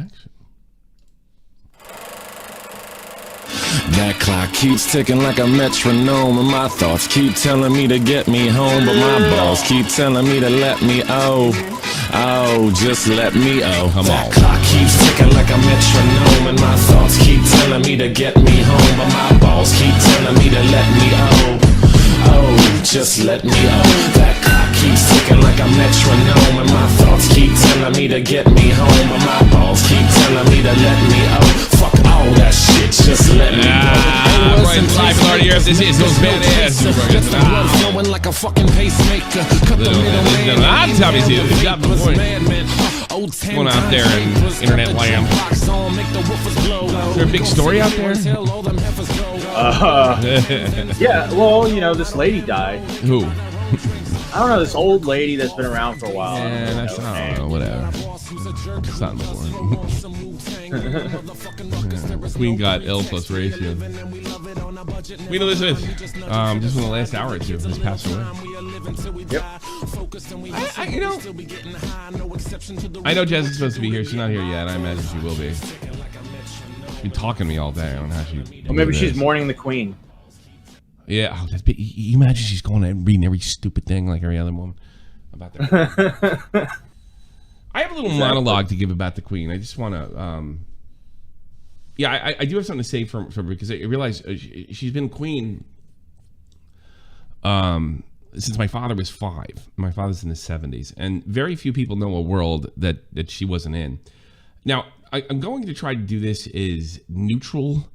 action. That clock keeps ticking like a metronome, and my thoughts keep telling me to get me home, but my balls keep telling me to let me just let me Come on. That clock keeps ticking like a metronome, and my thoughts keep telling me to get me home, but my balls keep telling me to let me just let me That clock keeps ticking like a metronome, and my thoughts keep telling me to get me home, but my balls keep telling me to let me Fuck all that shit, just let me go. Brian's live with already here. This is those bad ass. Just the blood flowing like a fucking pacemaker. Cut the middle I'm Tommy Z. What's going on out there in internet land? Is there a big story out there? Yeah, well, you know, this lady died. Who? I don't know, this old lady that's been around for a while. Yeah, that's not, whatever. It's not important. Queen got L plus ratio. Queen Elizabeth, just in the last hour or two, has passed away. Yep. I know Jess is supposed to be here. She's not here yet. I imagine she will be. She's been talking to me all day on how she. Or maybe she's mourning the Queen. Yeah. Oh, that's big. You imagine she's going and reading every stupid thing like every other woman about that. I have a little monologue to give about the Queen. I just want to. Yeah, I do have something to say from her because I realize she's been queen since my father was 5. My father's in his 70s, and very few people know a world that she wasn't in. Now, I'm going to try to do this as neutral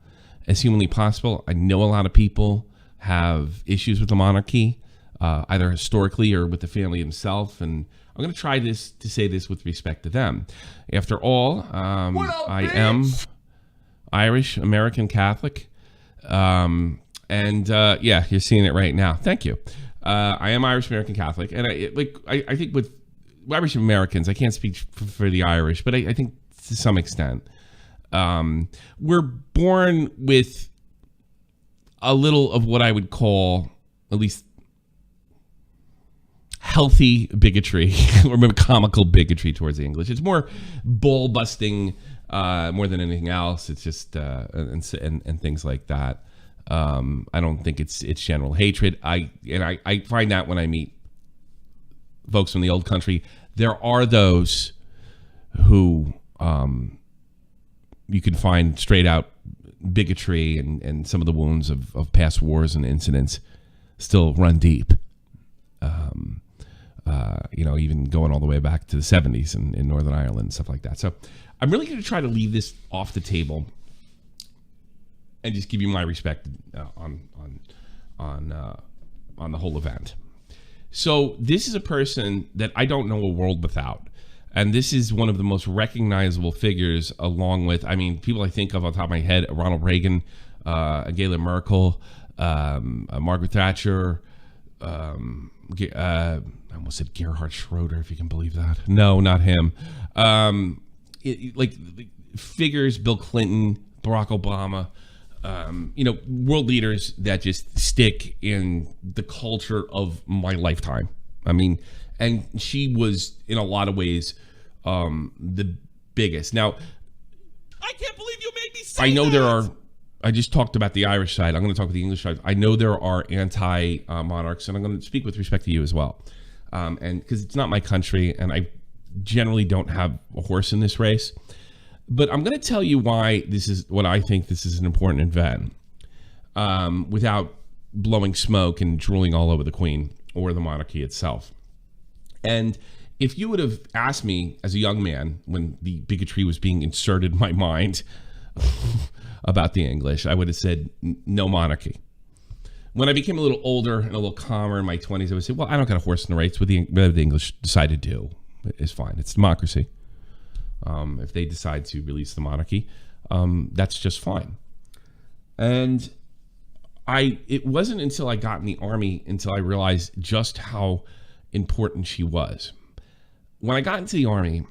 as humanly possible. I know a lot of people have issues with the monarchy, either historically or with the family himself, and I'm going to try to say this with respect to them. After all, I am Irish American Catholic, and yeah, you're seeing it right now. Thank you. I am Irish American Catholic, and I think with Irish Americans, I can't speak for the Irish, but I think to some extent, we're born with a little of what I would call, at least, healthy bigotry or comical bigotry towards the English. It's more ball busting more than anything else. It's just and things like that. I don't think it's general hatred. I find that when I meet folks from the old country, there are those who you can find straight out bigotry and some of the wounds of past wars and incidents still run deep. Even going all the way back to the 70s in Northern Ireland and stuff like that. So I'm really going to try to leave this off the table and just give you my respect on the whole event. So this is a person that I don't know a world without. And this is one of the most recognizable figures, along with, people I think of on top of my head: Ronald Reagan, Angela Merkel, Margaret Thatcher, I almost said Gerhard Schroeder, if you can believe that. No, not him. Figures, Bill Clinton, Barack Obama, world leaders that just stick in the culture of my lifetime. And she was, in a lot of ways, the biggest. Now, I can't believe you made me say that. I just talked about the Irish side. I'm going to talk about the English side. I know there are anti-monarchs, and I'm going to speak with respect to you as well. And because it's not my country, and I generally don't have a horse in this race. But I'm going to tell you why I think this is an important event, without blowing smoke and drooling all over the Queen or the monarchy itself. And if you would have asked me as a young man when the bigotry was being inserted in my mind about the English, I would have said no monarchy. When I became a little older and a little calmer in my 20s, I would say, well, I don't got a horse in the race. Whatever the English decide to do is fine. It's democracy. If they decide to release the monarchy, that's just fine. And it wasn't until I got in the Army until I realized just how important she was. When I got into the Army,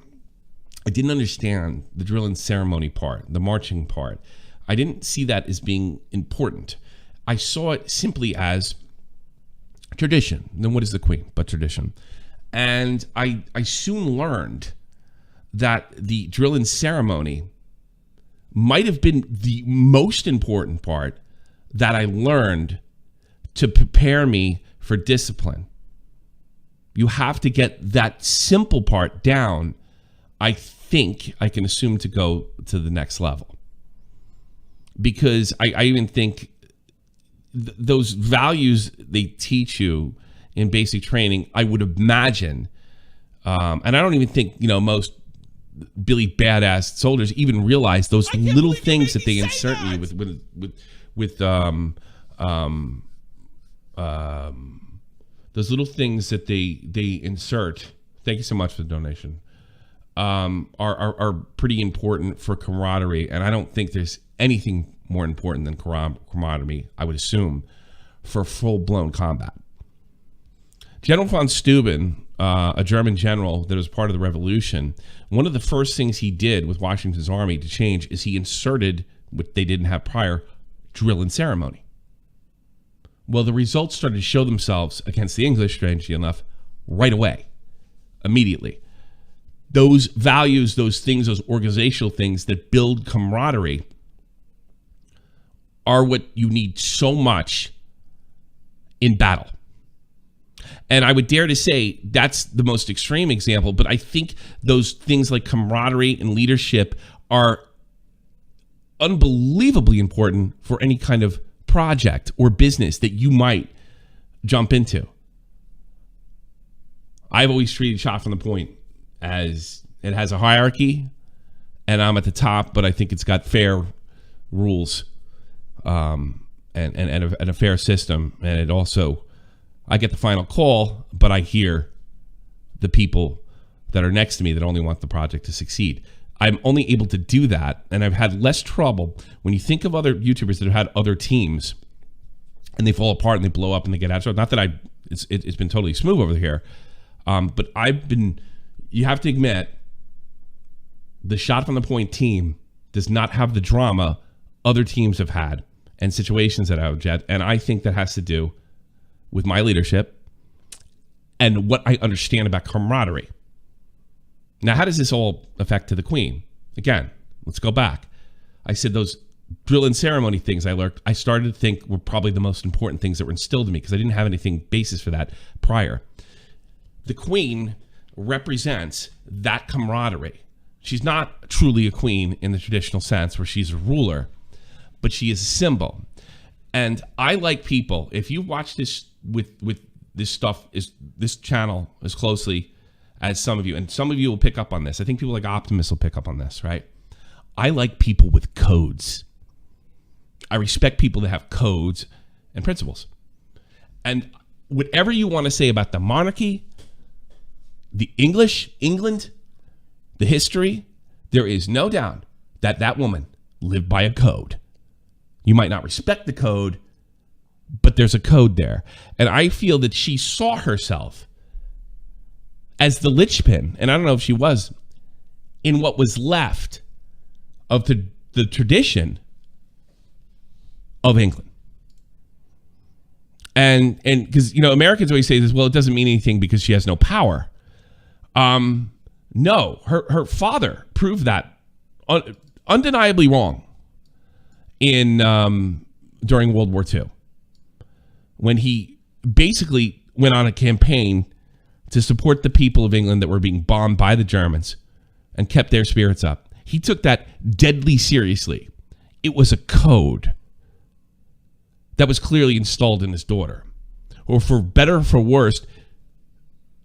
I didn't understand the drill and ceremony part, the marching part. I didn't see that as being important. I saw it simply as tradition. Then what is the Queen but tradition? And I soon learned that the drill-in ceremony might have been the most important part that I learned to prepare me for discipline. You have to get that simple part down, I think I can assume, to go to the next level. Because I even think those values they teach you in basic training, I would imagine, and I don't even think, most Billy badass soldiers even realize those little things that they insert in you with those little things that they insert. Thank you so much for the donation. Are pretty important for camaraderie, and I don't think there's anything more important than camaraderie, I would assume, for full-blown combat. General von Steuben, a German general that was part of the revolution, one of the first things he did with Washington's army to change is he inserted, what they didn't have prior, drill and ceremony. Well, the results started to show themselves against the English, strangely enough, right away, immediately. Those values, those things, those organizational things that build camaraderie are what you need so much in battle. And I would dare to say that's the most extreme example, but I think those things like camaraderie and leadership are unbelievably important for any kind of project or business that you might jump into. I've always treated Shot from the Point as it has a hierarchy, and I'm at the top, but I think it's got fair rules and a fair system, and it also, I get the final call, but I hear the people that are next to me that only want the project to succeed. I'm only able to do that, and I've had less trouble when you think of other YouTubers that have had other teams and they fall apart and they blow up and they get out. Not that it's been totally smooth over here, but you have to admit, the Shot from the Point team does not have the drama other teams have had and situations that I've had, and I think that has to do with my leadership and what I understand about camaraderie. Now, how does this all affect to the Queen? Again, let's go back. I said those drill and ceremony things I learned, I started to think were probably the most important things that were instilled in me because I didn't have anything basis for that prior. The Queen represents that camaraderie. She's not truly a queen in the traditional sense where she's a ruler, but she is a symbol. And I like people, if you watch this with this stuff, this channel as closely as some of you, and some of you will pick up on this. I think people like Optimus will pick up on this, right? I like people with codes. I respect people that have codes and principles. And whatever you want to say about the monarchy, the England, the history, there is no doubt that that woman lived by a code. You might not respect the code, but there's a code there. And I feel that she saw herself as the linchpin, and I don't know if she was, in what was left of the tradition of England. And because, Americans always say this, well, it doesn't mean anything because she has no power. No, her father proved that undeniably wrong during World War II, when he basically went on a campaign to support the people of England that were being bombed by the Germans and kept their spirits up. He took that deadly seriously. It was a code that was clearly installed in his daughter, or for better or for worse,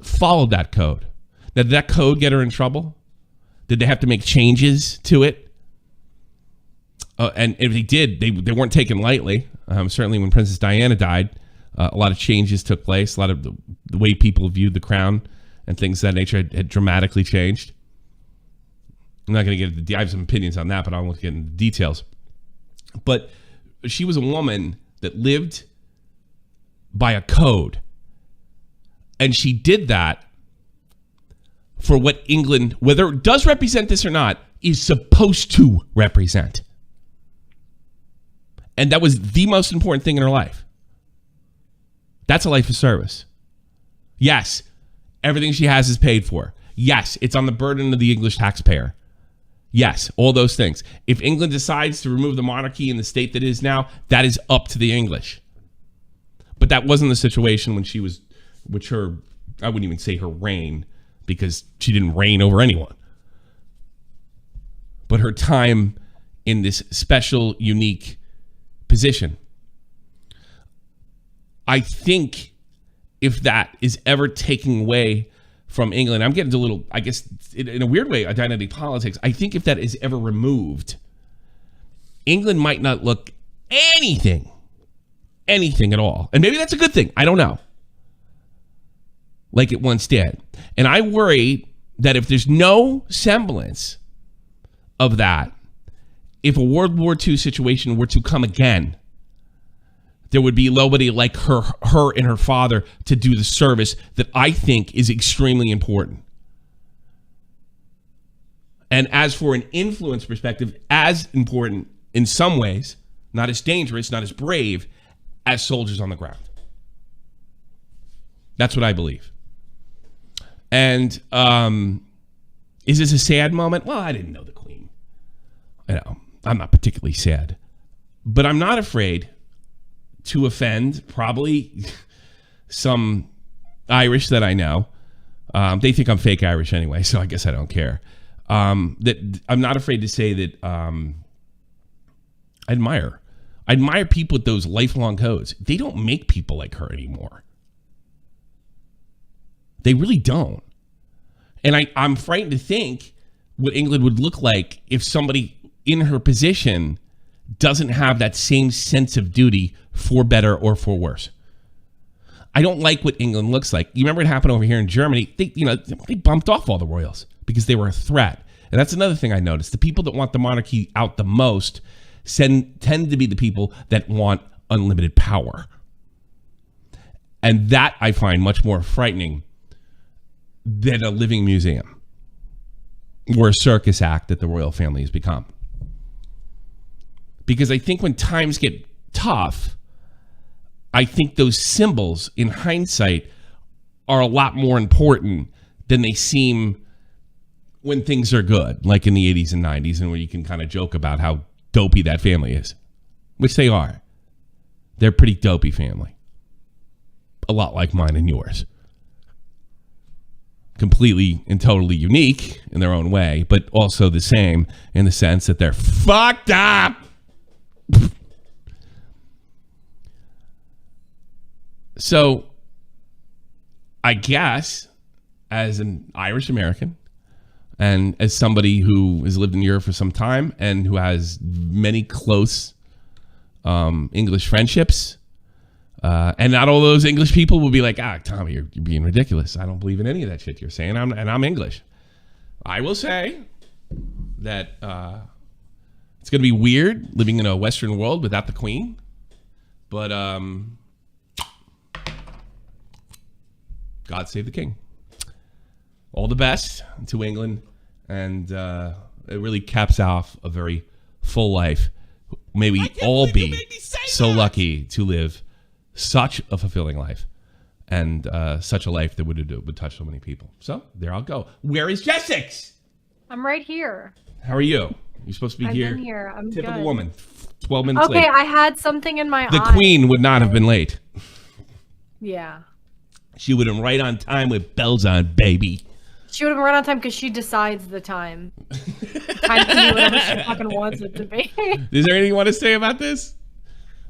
followed that code. Now, did that code get her in trouble? Did they have to make changes to it? And if they did, they weren't taken lightly. Certainly when Princess Diana died, a lot of changes took place. A lot of the way people viewed the crown and things of that nature had dramatically changed. I'm not going to get into I have some opinions on that, but I won't get into the details. But she was a woman that lived by a code. And she did that for what England, whether it does represent this or not, is supposed to represent. And that was the most important thing in her life. That's a life of service. Yes, everything she has is paid for. Yes, it's on the burden of the English taxpayer. Yes, all those things. If England decides to remove the monarchy in the state that it is now, that is up to the English. But that wasn't the situation when she was, which her, I wouldn't even say her reign, because she didn't reign over anyone. But her time in this special, unique position. I think if that is ever taken away from England, I'm getting to a little, I guess, in a weird way, identity politics. I think if that is ever removed, England might not look anything at all. And maybe that's a good thing. I don't know. Like it once did. And I worry that if there's no semblance of that, if a World War II situation were to come again, there would be nobody like her and her father to do the service that I think is extremely important. And as for an influence perspective, as important in some ways, not as dangerous, not as brave as soldiers on the ground. That's what I believe. And is this a sad moment? Well, I didn't know the Queen. You know, I'm not particularly sad. But I'm not afraid to offend probably some Irish that I know. They think I'm fake Irish anyway, so I guess I don't care. That I'm not afraid to say that I admire people with those lifelong codes. They don't make people like her anymore. They really don't. And I'm frightened to think what England would look like if somebody in her position doesn't have that same sense of duty for better or for worse. I don't like what England looks like. You remember what happened over here in Germany? They bumped off all the royals because they were a threat. And that's another thing I noticed. The people that want the monarchy out the most tend to be the people that want unlimited power. And that I find much more frightening than a living museum or a circus act that the royal family has become. Because I think when times get tough, I think those symbols in hindsight are a lot more important than they seem when things are good, like in the 80s and 90s, and where you can kind of joke about how dopey that family is, which they are. They're a pretty dopey family. A lot like mine and yours. Completely and totally unique in their own way, but also the same in the sense that they're fucked up. So, I guess, as an Irish American, and as somebody who has lived in Europe for some time and who has many close English friendships, and not all those English people will be like, Tommy, you're being ridiculous. I don't believe in any of that shit you're saying, and I'm English. I will say that it's going to be weird living in a Western world without the Queen, but God save the King. All the best to England, and it really caps off a very full life. May we all be so lucky to live such a fulfilling life, and such a life that would touch so many people. So there I'll go. Where is Jessix? I'm right here. How are you? You're supposed to be here. I've been here. I'm Typical good. woman. 12 minutes late. Okay, I had something in my eye. The Queen would not have been late. Yeah. She would have been right on time with bells on, baby. She would have been right on time because she decides the time. Time can be whatever she fucking wants it to be. Is there anything you want to say about this?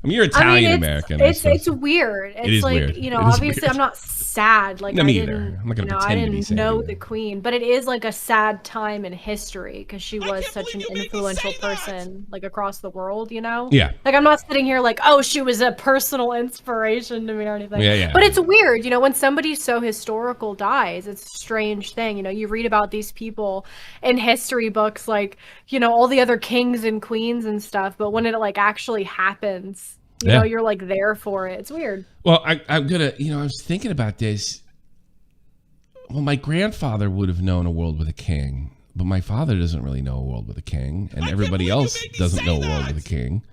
I mean, you're Italian American. It's weird. It's is like weird. Obviously I'm not sad. Like No, I me didn't, either. I'm not gonna I pretend to be didn't sad know either. the Queen, but it is like a sad time in history because she was such an influential person, like across the world. Yeah. Like I'm not sitting here like, oh, she was a personal inspiration to me or anything. Yeah. But it's weird, when somebody so historical dies, it's a strange thing. You read about these people in history books, like all the other kings and queens and stuff, but when it like actually happens. You're like there for it. It's weird. Well, I'm gonna, I was thinking about this. Well, my grandfather would have known a world with a king, but my father doesn't really know a world with a king, and everybody else doesn't know a world with a king.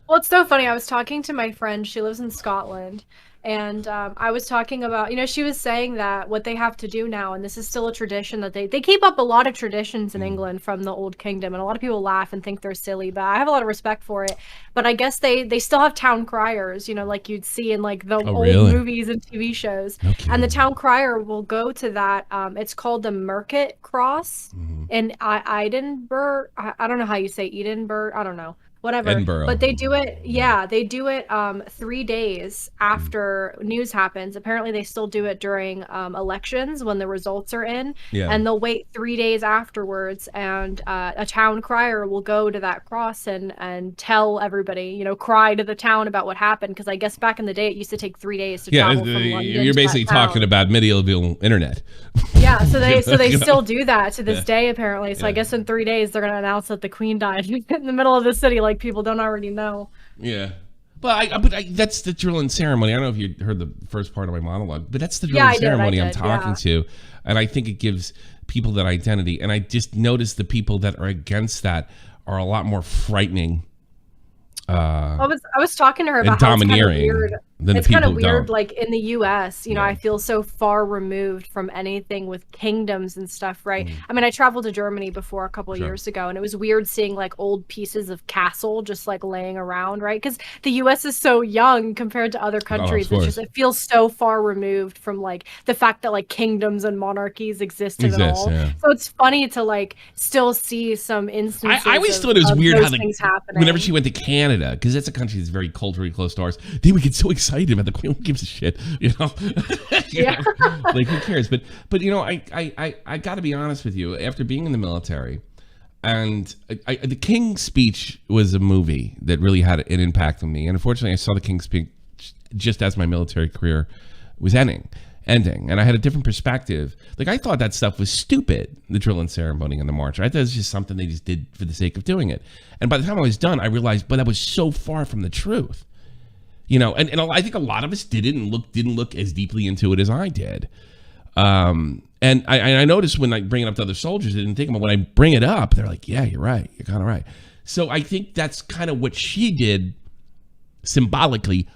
Well, it's so funny. I was talking to my friend. She lives in Scotland, And I was talking about, she was saying that what they have to do now, and this is still a tradition that they keep up a lot of traditions in England from the Old Kingdom, and a lot of people laugh and think they're silly, but I have a lot of respect for it. But I guess they still have town criers, like you'd see in like the old movies and TV shows. Okay. And the town crier will go to that. It's called the Market Cross in Edinburgh. I don't know how you say Edinburgh. I don't know. Whatever. Edinburgh. But they do it, they do it 3 days after news happens. Apparently they still do it during elections when the results are in. Yeah. And they'll wait 3 days afterwards, and a town crier will go to that cross and tell everybody, cry to the town about what happened. Because I guess back in the day it used to take 3 days to travel from London. You're basically to that town. talking about medieval internet. Yeah, so they still do that to this day apparently. So I guess in 3 days they're gonna announce that the Queen died in the middle of the city, like people don't already know. Yeah. But that's the drill and ceremony. I don't know if you heard the first part of my monologue, but that's the drill and ceremony I'm talking to. And I think it gives people that identity. And I just noticed the people that are against that are a lot more frightening. I was talking to her about how domineering it's kind of weird. Like in the U.S., I feel so far removed from anything with kingdoms and stuff, right? I mean, I traveled to Germany before a couple of years ago, and it was weird seeing like old pieces of castle just like laying around, right? Because the U.S. is so young compared to other countries. It feels so far removed from like the fact that like kingdoms and monarchies existed at all. Yeah. So it's funny to like still see some instances. I always thought it was weird how things happening. Whenever she went to Canada, because that's a country that's very culturally close to ours, they would get so excited about the Queen. Who gives a shit, Yeah. Like who cares? But I got to be honest with you. After being in the military, and the King's Speech was a movie that really had an impact on me. And unfortunately, I saw the King's Speech just as my military career was ending, and I had a different perspective. Like I thought that stuff was stupid, the drill and ceremony and the march. I thought it was just something they just did for the sake of doing it. And by the time I was done, I realized, but that was so far from the truth. And I think a lot of us didn't look as deeply into it as I did. And I noticed when I bring it up to other soldiers, they didn't think about it. When I bring it up, they're like, yeah, you're right. You're kind of right. So I think that's kind of what she did symbolically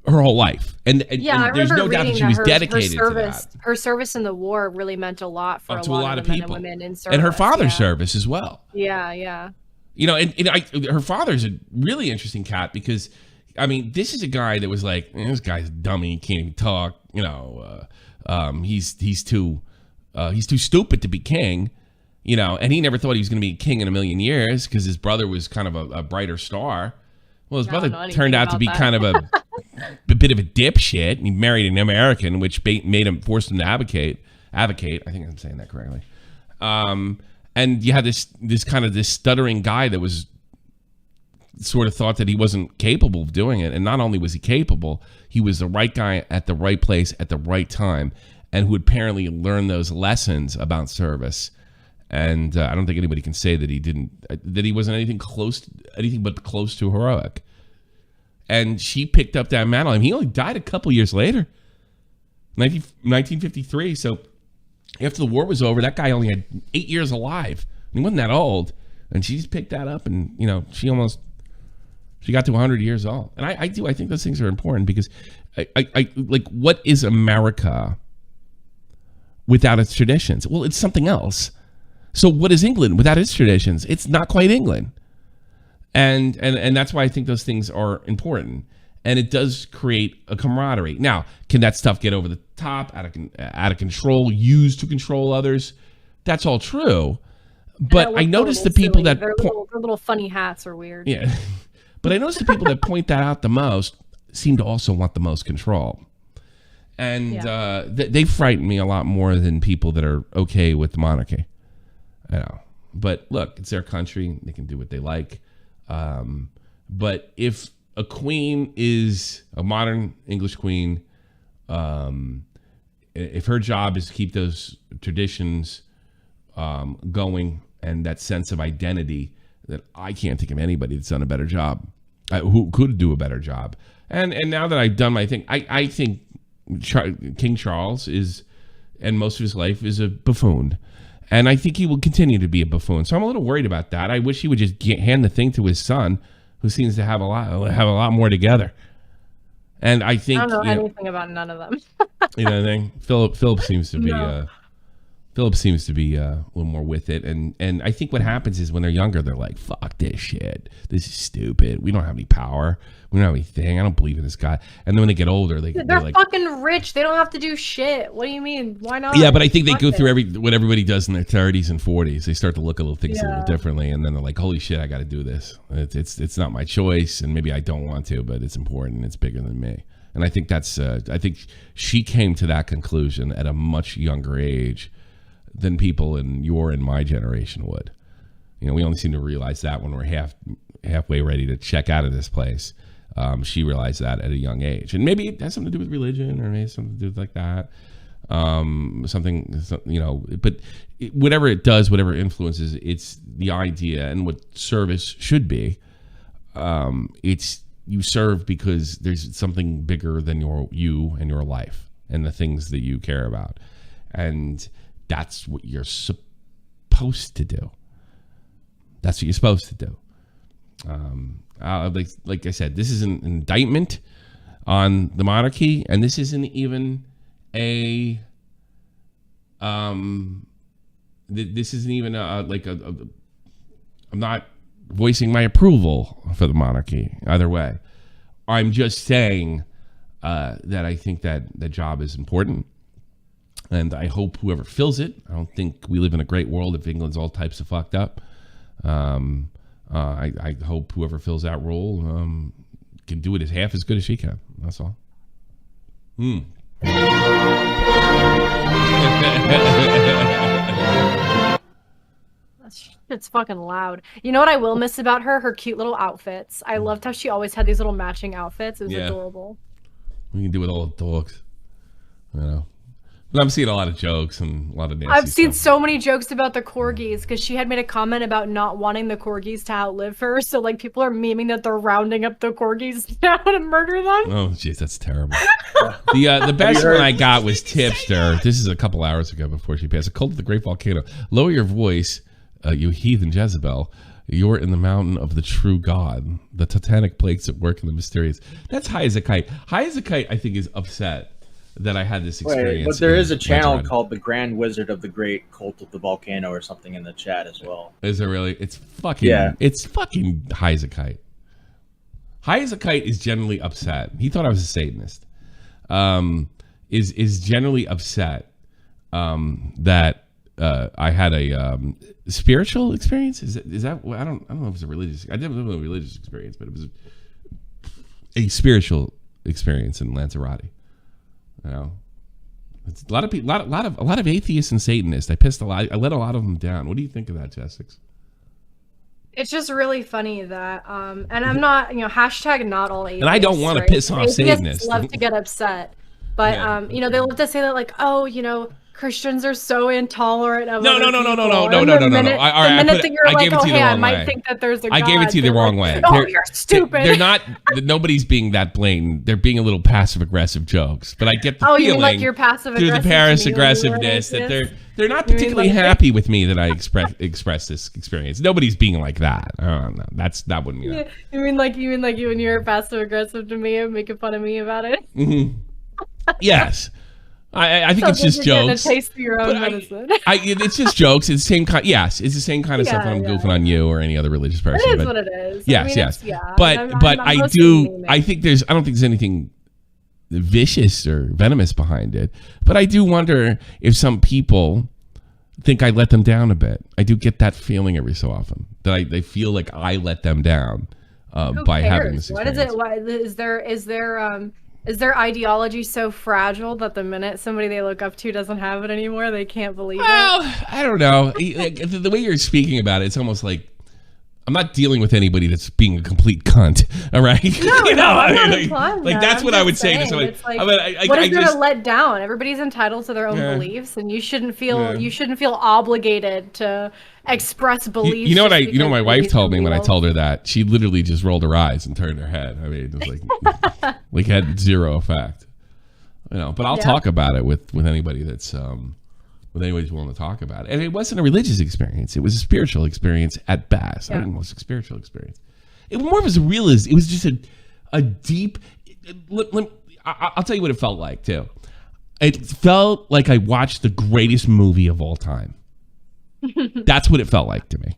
her whole life. And there's no doubt that she was dedicated to that. Her service in the war really meant a lot for a lot of people. Men and women in service. And her father's service as well. Yeah. Her father's a really interesting cat because, I mean, this is a guy that was like, this guy's a dummy, he can't even talk. He's too stupid to be king. And he never thought he was going to be king in a million years because his brother was kind of a brighter star. Well, his brother turned out to be kind of a bit of a dipshit. And he married an American, which forced him to advocate. I think I'm saying that correctly. And you had this stuttering guy that was sort of thought that he wasn't capable of doing it. And not only was he capable, he was the right guy at the right place at the right time, and who apparently learned those lessons about service. And I don't think anybody can say that he wasn't anything but close to heroic. And she picked up that mantle. I mean, he only died a couple years later, 1953. So after the war was over, that guy only had 8 years alive. He wasn't that old. And she just picked that up, and she got to 100 years old. And I think those things are important because I like, what is America without its traditions? Well, it's something else. So what is England without its traditions? It's not quite England. And that's why I think those things are important. And it does create a camaraderie. Now, can that stuff get over the top, out of control, used to control others? That's all true. But I noticed the people that their little funny hats are weird. Yeah. But I noticed the people that point that out the most seem to also want the most control. And they frighten me a lot more than people that are okay with the monarchy. I know. But look, it's their country. They can do what they like. But if a queen is a modern English queen, if her job is to keep those traditions going and that sense of identity, that I can't think of anybody that's done a better job, who could do a better job. And now that I've done my thing, I think King Charles is, and most of his life, is a buffoon. And I think he will continue to be a buffoon. So I'm a little worried about that. I wish he would just hand the thing to his son, who seems to have a lot more together. And I think I don't know anything about none of them. you know, thing. Philip seems to be Philip seems to be a little more with it, and I think what happens is when they're younger, they're like, "Fuck this shit. This is stupid. We don't have any power. We don't have anything. I don't believe in this guy." And then when they get older, they're like, fucking rich. They don't have to do shit. What do you mean? Why not? Yeah, but I think they go through what everybody does in their 30s and 40s. They start to look at things a little differently, and then they're like, "Holy shit, I got to do this. It's not my choice, and maybe I don't want to, but it's important. It's bigger than me." And I think that's I think she came to that conclusion at a much younger age than people in your and my generation would. You know, we only seem to realize that when we're halfway ready to check out of this place. She realized that at a young age, and maybe it has something to do with religion, or maybe something to do with like that. Something, you know, but whatever it does, whatever influences, it's the idea and what service should be. It's you serve because there's something bigger than you and your life and the things that you care about, and that's what you're supposed to do. That's what you're supposed to do. Like I said, this is an indictment on the monarchy, and this isn't even a this isn't even I'm not voicing my approval for the monarchy either way. I'm just saying that I think that the job is important, and I hope whoever fills it. I don't think we live in a great world if England's all types of fucked up. I hope whoever fills that role can do it as half as good as she can. That's all. It's fucking loud. You know what I will miss about her? Her cute little outfits. I loved how she always had these little matching outfits. It was adorable. We can do with all the dogs. You know. But I'm seeing a lot of jokes and a lot of nasty I've seen stuff. so many jokes about the corgis because she had made a comment about not wanting the corgis to outlive her. So like people are memeing that they're rounding up the corgis now to murder them. Oh jeez, that's terrible. The best one I got was Tipster. This is a couple hours ago before she passed. A cult of the Great Volcano. Lower your voice, you heathen Jezebel. You're in the mountain of the true God. The titanic plagues at work in the mysterious. That's High as a Kite. High as a Kite, I think, is upset that I had this experience. But there is a channel called The Grand Wizard of the Great Cult of the Volcano or something in the chat as well. Is there really? It's fucking It's fucking High as a Kite. High as a Kite is generally upset. He thought I was a Satanist. Is generally upset that I had a spiritual experience. Is that I don't know if it was a religious. I didn't have a religious experience, but it was a spiritual experience in Lanzarote. You know, it's a lot of people, a lot of atheists and Satanists. I let a lot of them down. What do you think of that, Jessix? It's just really funny that, and I'm not, hashtag not all atheists. And I don't want to piss off Satanists. Love to get upset, but they love to say that like, oh, Christians are so intolerant of no. The minute that you're like, oh, hey, I might think that there's a God. I gave it to you the wrong way. Oh, you're stupid. They're not. Nobody's being that blatant. They're being a little passive aggressive jokes. But I get the feeling, you mean like you're passive through the passive aggressiveness that they're not particularly happy with me that I express this experience. Nobody's being like that. I don't know. That wouldn't mean that. You mean like you when you're passive aggressive to me and making fun of me about it? Mm-hmm. Yes. I think it's just jokes. Taste your own medicine. It's just jokes. It's the same kind. Yes, it's the same kind of stuff when I'm goofing on you or any other religious person. It is what it is. Yes. But I don't think there's anything vicious or venomous behind it. But I do wonder if some people think I let them down a bit. I do get that feeling every so often that they feel like I let them down by having this experience. What is it? Is their ideology so fragile that the minute somebody they look up to doesn't have it anymore, they can't believe it? I don't know. The way you're speaking about it, it's almost like I'm not dealing with anybody that's being a complete cunt. All right? That's what I would say to somebody. It's like, what is there to let down? Everybody's entitled to their own beliefs, and you shouldn't feel obligated to express beliefs. You know what my wife told me when I told her that? She literally just rolled her eyes and turned her head. I mean, it was like had zero effect. But I'll talk about it with anybody that's with anybody's willing to talk about it. And it wasn't a religious experience. It was a spiritual experience at best. I think it was a spiritual experience. It more was a realist. It was just a deep, I'll tell you what it felt like too. It felt like I watched the greatest movie of all time. That's what it felt like to me.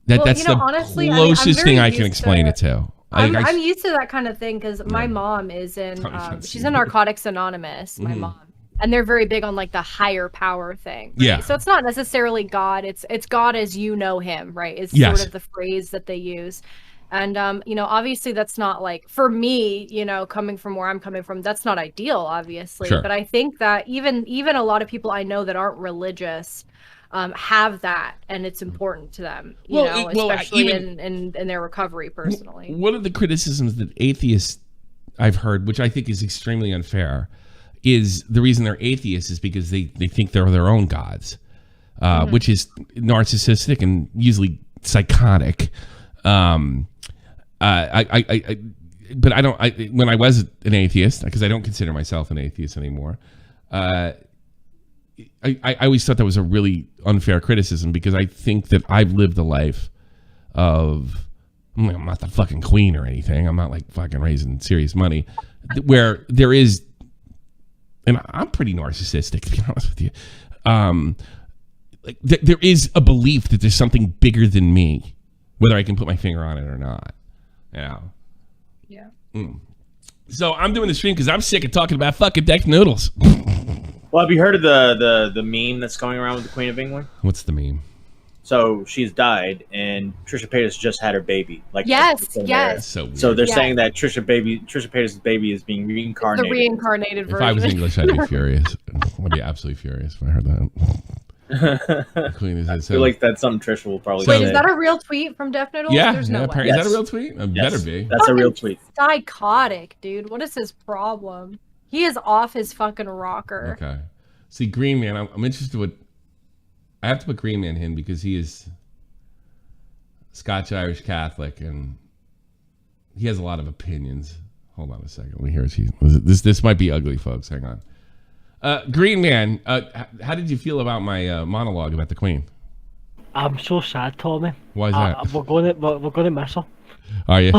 That's the honestly, closest thing I can explain it to. I'm used to that kind of thing because my mom is in. She's in Narcotics Anonymous. My mom, and they're very big on like the higher power thing. Right? Yeah. So it's not necessarily God. It's God as you know Him. Right. Is Yes. sort of the phrase that they use. And obviously that's not like for me, coming from where I'm coming from, that's not ideal, obviously. Sure. But I think that even a lot of people I know that aren't religious have that, and it's important to them, especially in their recovery personally. One of the criticisms that atheists I've heard, which I think is extremely unfair, is the reason they're atheists is because they think they're their own gods, which is narcissistic and usually psychotic. But I don't. When I was an atheist, because I don't consider myself an atheist anymore, I always thought that was a really unfair criticism because I think that I've lived a life of. I'm not the fucking queen or anything. I'm not like fucking raising serious money, where there is, and I'm pretty narcissistic to be honest with you. Like there is a belief that there's something bigger than me, whether I can put my finger on it or not. Yeah. So I'm doing the stream because I'm sick of talking about fucking decked noodles. Well, have you heard of the meme that's going around with the Queen of England? What's the meme? So she's died, and Trisha Paytas just had her baby. Yes. So weird. So they're saying that Trisha Paytas' baby is being reincarnated. The reincarnated version. If I was English, I'd be furious. I'd be absolutely furious if I heard that. Queen is I feel like that's something Trisha will probably Wait, say. is that a real tweet from Death Noodles? Yeah, There's no way. apparently. Is that a real tweet? It better be. That's a real tweet. Psychotic, dude. What is his problem? He is off his fucking rocker. Okay. See, Green Man, I'm interested what. I have to put Green Man in because he is Scotch-Irish Catholic and he has a lot of opinions. Hold on a second. Let me hear this might be ugly, folks. Hang on. Green Man, how did you feel about my monologue about the Queen? I'm so sad, Tommy. Why is that? We're going to miss her. Are you?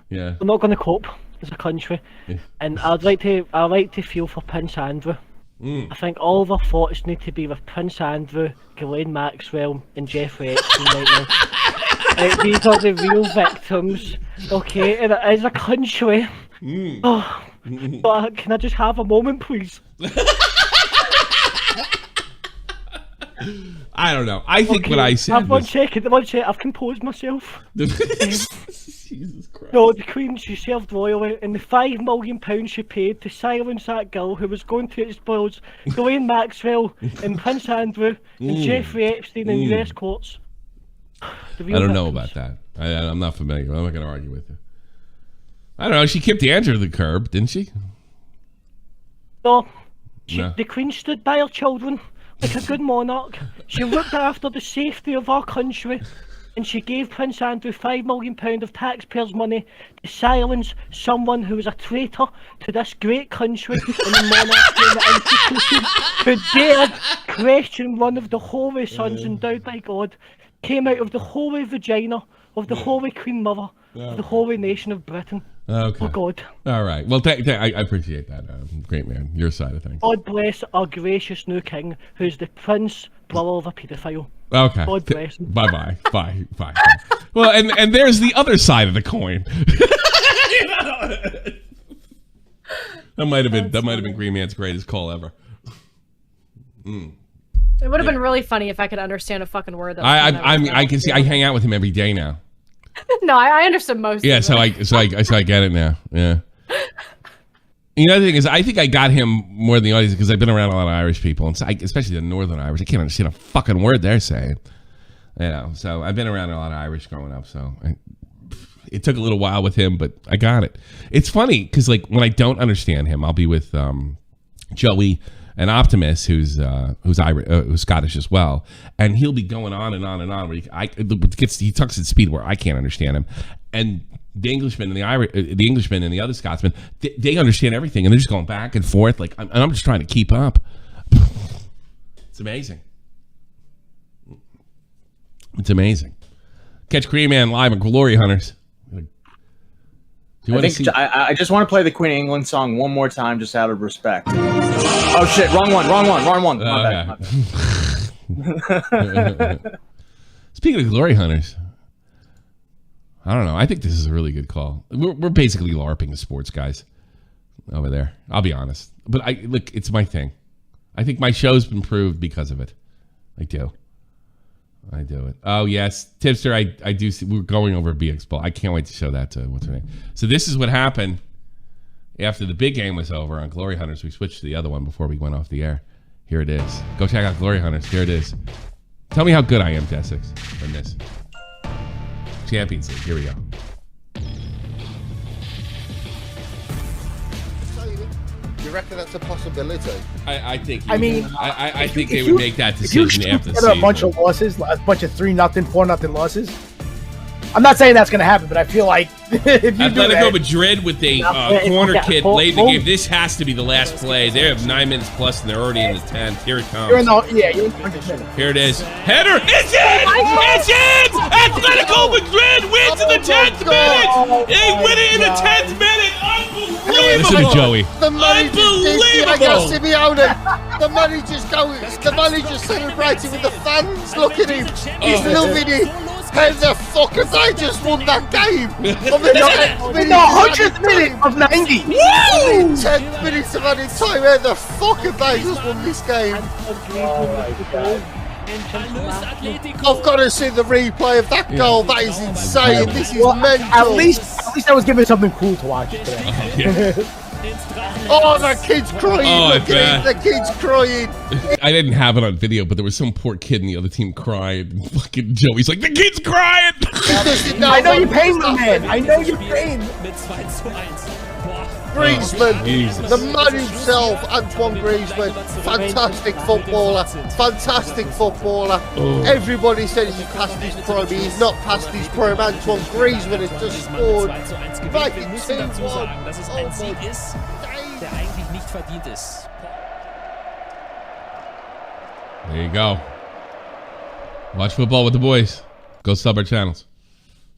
Yeah. We're not going to cope as a country, and I'd like to feel for Prince Andrew. I think all of our thoughts need to be with Prince Andrew, Ghislaine Maxwell, and Jeffrey Epstein right now. These are the real victims, okay? And as a country, but can I just have a moment, please? I don't know. I think what I said One second, I've composed myself. Jesus Christ. No, the Queen, she served royally, and the £5 million she paid to silence that girl who was going to expose Ghislaine Maxwell and Prince Andrew and Jeffrey Epstein in US courts. I don't know about that. I'm not familiar. I'm not going to argue with you. I don't know. She kicked Andrew to the curb, didn't she? No. No. The Queen stood by her children like a good monarch. She looked after the safety of our country, and she gave Prince Andrew £5 million of taxpayers' money to silence someone who was a traitor to this great country and the monarchy and the institution, who dared question one of the holy sons endowed by God, came out of the holy vagina of the holy Queen Mother of the holy nation of Britain. Okay. Oh God. All right. Well, I appreciate that. Great man. Your side of things. God bless our gracious new king, who's the prince brother of a paedophile. Okay. God bless him. Bye. Well, and there's the other side of the coin. That might have been Green Man's greatest call ever. It would have been really funny if I could understand a fucking word. That I can see. I hang out with him every day now. No, I understood most. Yeah, of so I get it now. Yeah. You know, the thing is, I think I got him more than the audience because I've been around a lot of Irish people, and so especially the Northern Irish. I can't understand a fucking word they're saying. You know, so I've been around a lot of Irish growing up. So it took a little while with him, but I got it. It's funny because like when I don't understand him, I'll be with Joey and Optimus, who's Scottish as well, and he'll be going on and on and on. Where he talks at speed where I can't understand him, and the Englishman and the Englishman and the other Scotsman, they understand everything, and they're just going back and forth. Like I'm just trying to keep up. It's amazing. It's amazing. Catch Green Man live on Glory Hunters. I just want to play the Queen of England song one more time, just out of respect. Oh shit! Wrong one. My bad. Speaking of Glory Hunters, I don't know. I think this is a really good call. We're basically LARPing the sports guys over there. I'll be honest, but look, it's my thing. I think my show's been proved because of it. I do it. Oh yes, Tipster. I do see. We're going over BX Ball. I can't wait to show that to what's her name. So this is what happened after the big game was over on Glory Hunters. We switched to the other one before we went off the air. Here it is. Go check out Glory Hunters. Here it is. Tell me how good I am, Desix, in this. Champions League. Here we go. You reckon that's a possibility? I think. I think they would make that decision after the season. A bunch of losses, a bunch of 3-0, 4-0 losses. I'm not saying that's going to happen, but I feel like if you Atletico Madrid with a corner kid late in the game. This has to be the last play. They have 9 minutes plus, and they're already in the 10th. Here it comes. You're in the 100 minutes. Here it is. Header. It's in! It's in! Atletico Madrid wins in the 10th minute! They win it in the 10th minute! Unbelievable! Listen to Joey. The manager's celebrating with the fans. Look at him. He's loving it. How the fuck have they just won that game? In the 100th minute of 90. Woo! 10 minutes of added time. How the fuck have they just won this game? I've got to see the replay of that goal. That is insane. This is mental. At least I was given something cool to watch today. Oh, that kid's crying. Look at him. The kid's crying. I didn't have it on video, but there was some poor kid in the other team crying. And fucking Joey's like, the kid's crying. I know your pain, my man. I know your pain. Griezmann, the man himself, Antoine Griezmann, fantastic footballer. Everybody said he's past his prime. He's not past his prime. Antoine Griezmann has just scored. Back in 2-1. There you go. Watch football with the boys. Go sub our channels.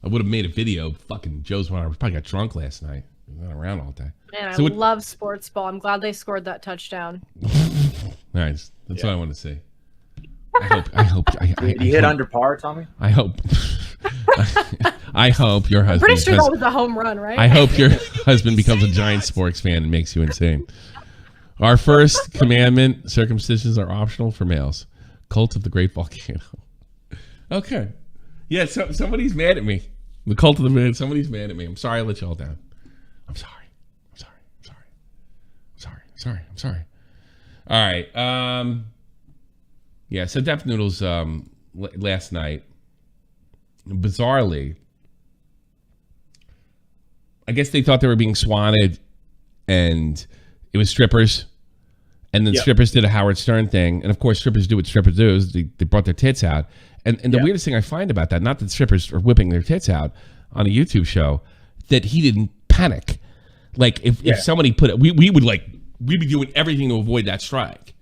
I would have made a video. Fucking Joe's one. I probably got drunk last night. I was around all day. Man, I love sports ball. I'm glad they scored that touchdown. Nice. That's what I want to see. I hope. Did you hit under par, Tommy? I hope. I hope your husband. Pretty sure that was a home run, right? I hope your husband becomes a giant sports fan and makes you insane. Our first commandment: circumcisions are optional for males. Cult of the Great Volcano. Okay. Yeah. So somebody's mad at me. The cult of the man. Somebody's mad at me. I'm sorry I let y'all down. I'm sorry. All right. Yeah, so Def Noodles last night, bizarrely, I guess they thought they were being swatted, and it was strippers, and then strippers did a Howard Stern thing, and of course strippers do what strippers do, is they brought their tits out, and the weirdest thing I find about that, not that strippers are whipping their tits out on a YouTube show, that he didn't panic. Like if somebody put it, we'd be doing everything to avoid that strike,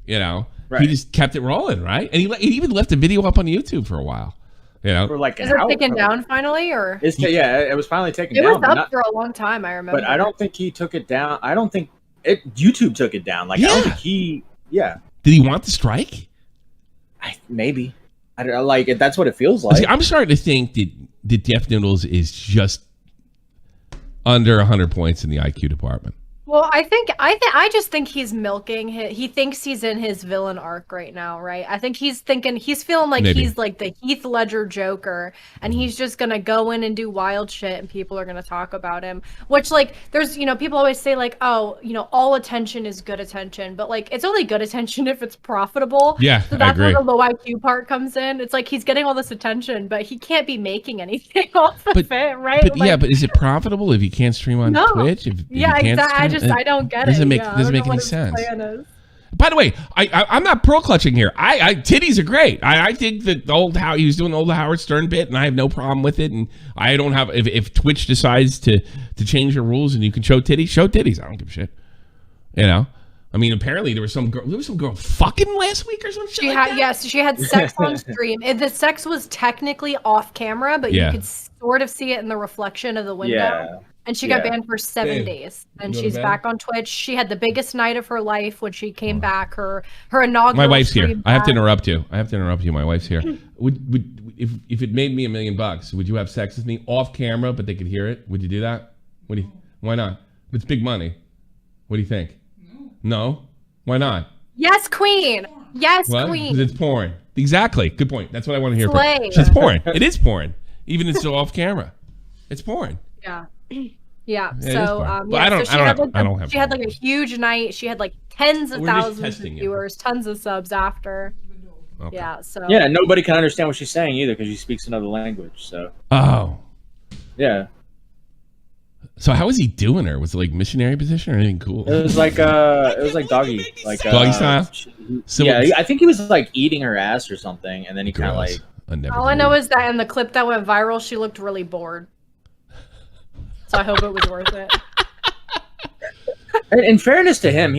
you know. Right. He just kept it rolling, right? And he even left the video up on YouTube for a while, you know. For like is it taken down finally, or? It was finally taken down. It was up for a long time, I remember. But I don't think he took it down. I don't think YouTube took it down. Like I don't think he. Yeah. Did he want the strike? Maybe. I don't like it. That's what it feels like. See, I'm starting to think that Def Noodles is just under 100 points in the IQ department. Well, I just think he's milking. He thinks he's in his villain arc right now, right? I think he's feeling like he's like the Heath Ledger Joker, and he's just gonna go in and do wild shit, and people are gonna talk about him. Which, like, there's, people always say like, oh, all attention is good attention, but like, it's only good attention if it's profitable. Yeah, so that's I agree. where the low IQ part comes in. It's like he's getting all this attention, but he can't be making anything off of it, right? But like, but is it profitable if you can't stream on Twitch? If exactly. I don't get it. Doesn't make any sense. By the way, I'm not pro clutching here. Titties are great. I think that he was doing the old Howard Stern bit, and I have no problem with it. And I don't have if Twitch decides to change the rules and you can show titties. I don't give a shit. I mean, apparently there was some girl fucking last week or some shit. She had sex on stream. The sex was technically off camera, but you could sort of see it in the reflection of the window. Yeah. And she got Yeah. banned for 7 Babe, days, and you go to she's bed? back on Twitch. She had the biggest night of her life when she came back. Her inaugural. My wife's here. stream I have to back. interrupt you. My wife's here. Would if it made me $1 million, would you have sex with me off camera, but they could hear it? Would you do that? Why not? It's big money. What do you think? No. Why not? Yes, Queen. Yes, What? Queen. Because it's porn. Exactly. Good point. That's what I want to hear. Slay. It's porn. It is porn. Even if it's still off camera. It's porn. Yeah. Yeah. Yeah, it is So, fun. But yeah, I don't- so she I don't had, have- I don't have she had fun. like a huge night. She had like tens of We're just thousands of testing you. viewers, tons of subs after. Okay. Yeah. So. Yeah, nobody can understand what she's saying either because she speaks another language. So Oh. yeah, So how was he doing her? Was it like missionary position or anything cool? it was like doggy, like Doggy style? So yeah, it's- I think he was like eating her ass or something, and then he kind of Gross. like I never All I did know it. is that in the clip that went viral, she looked really bored. So I hope it was worth it. In fairness to him,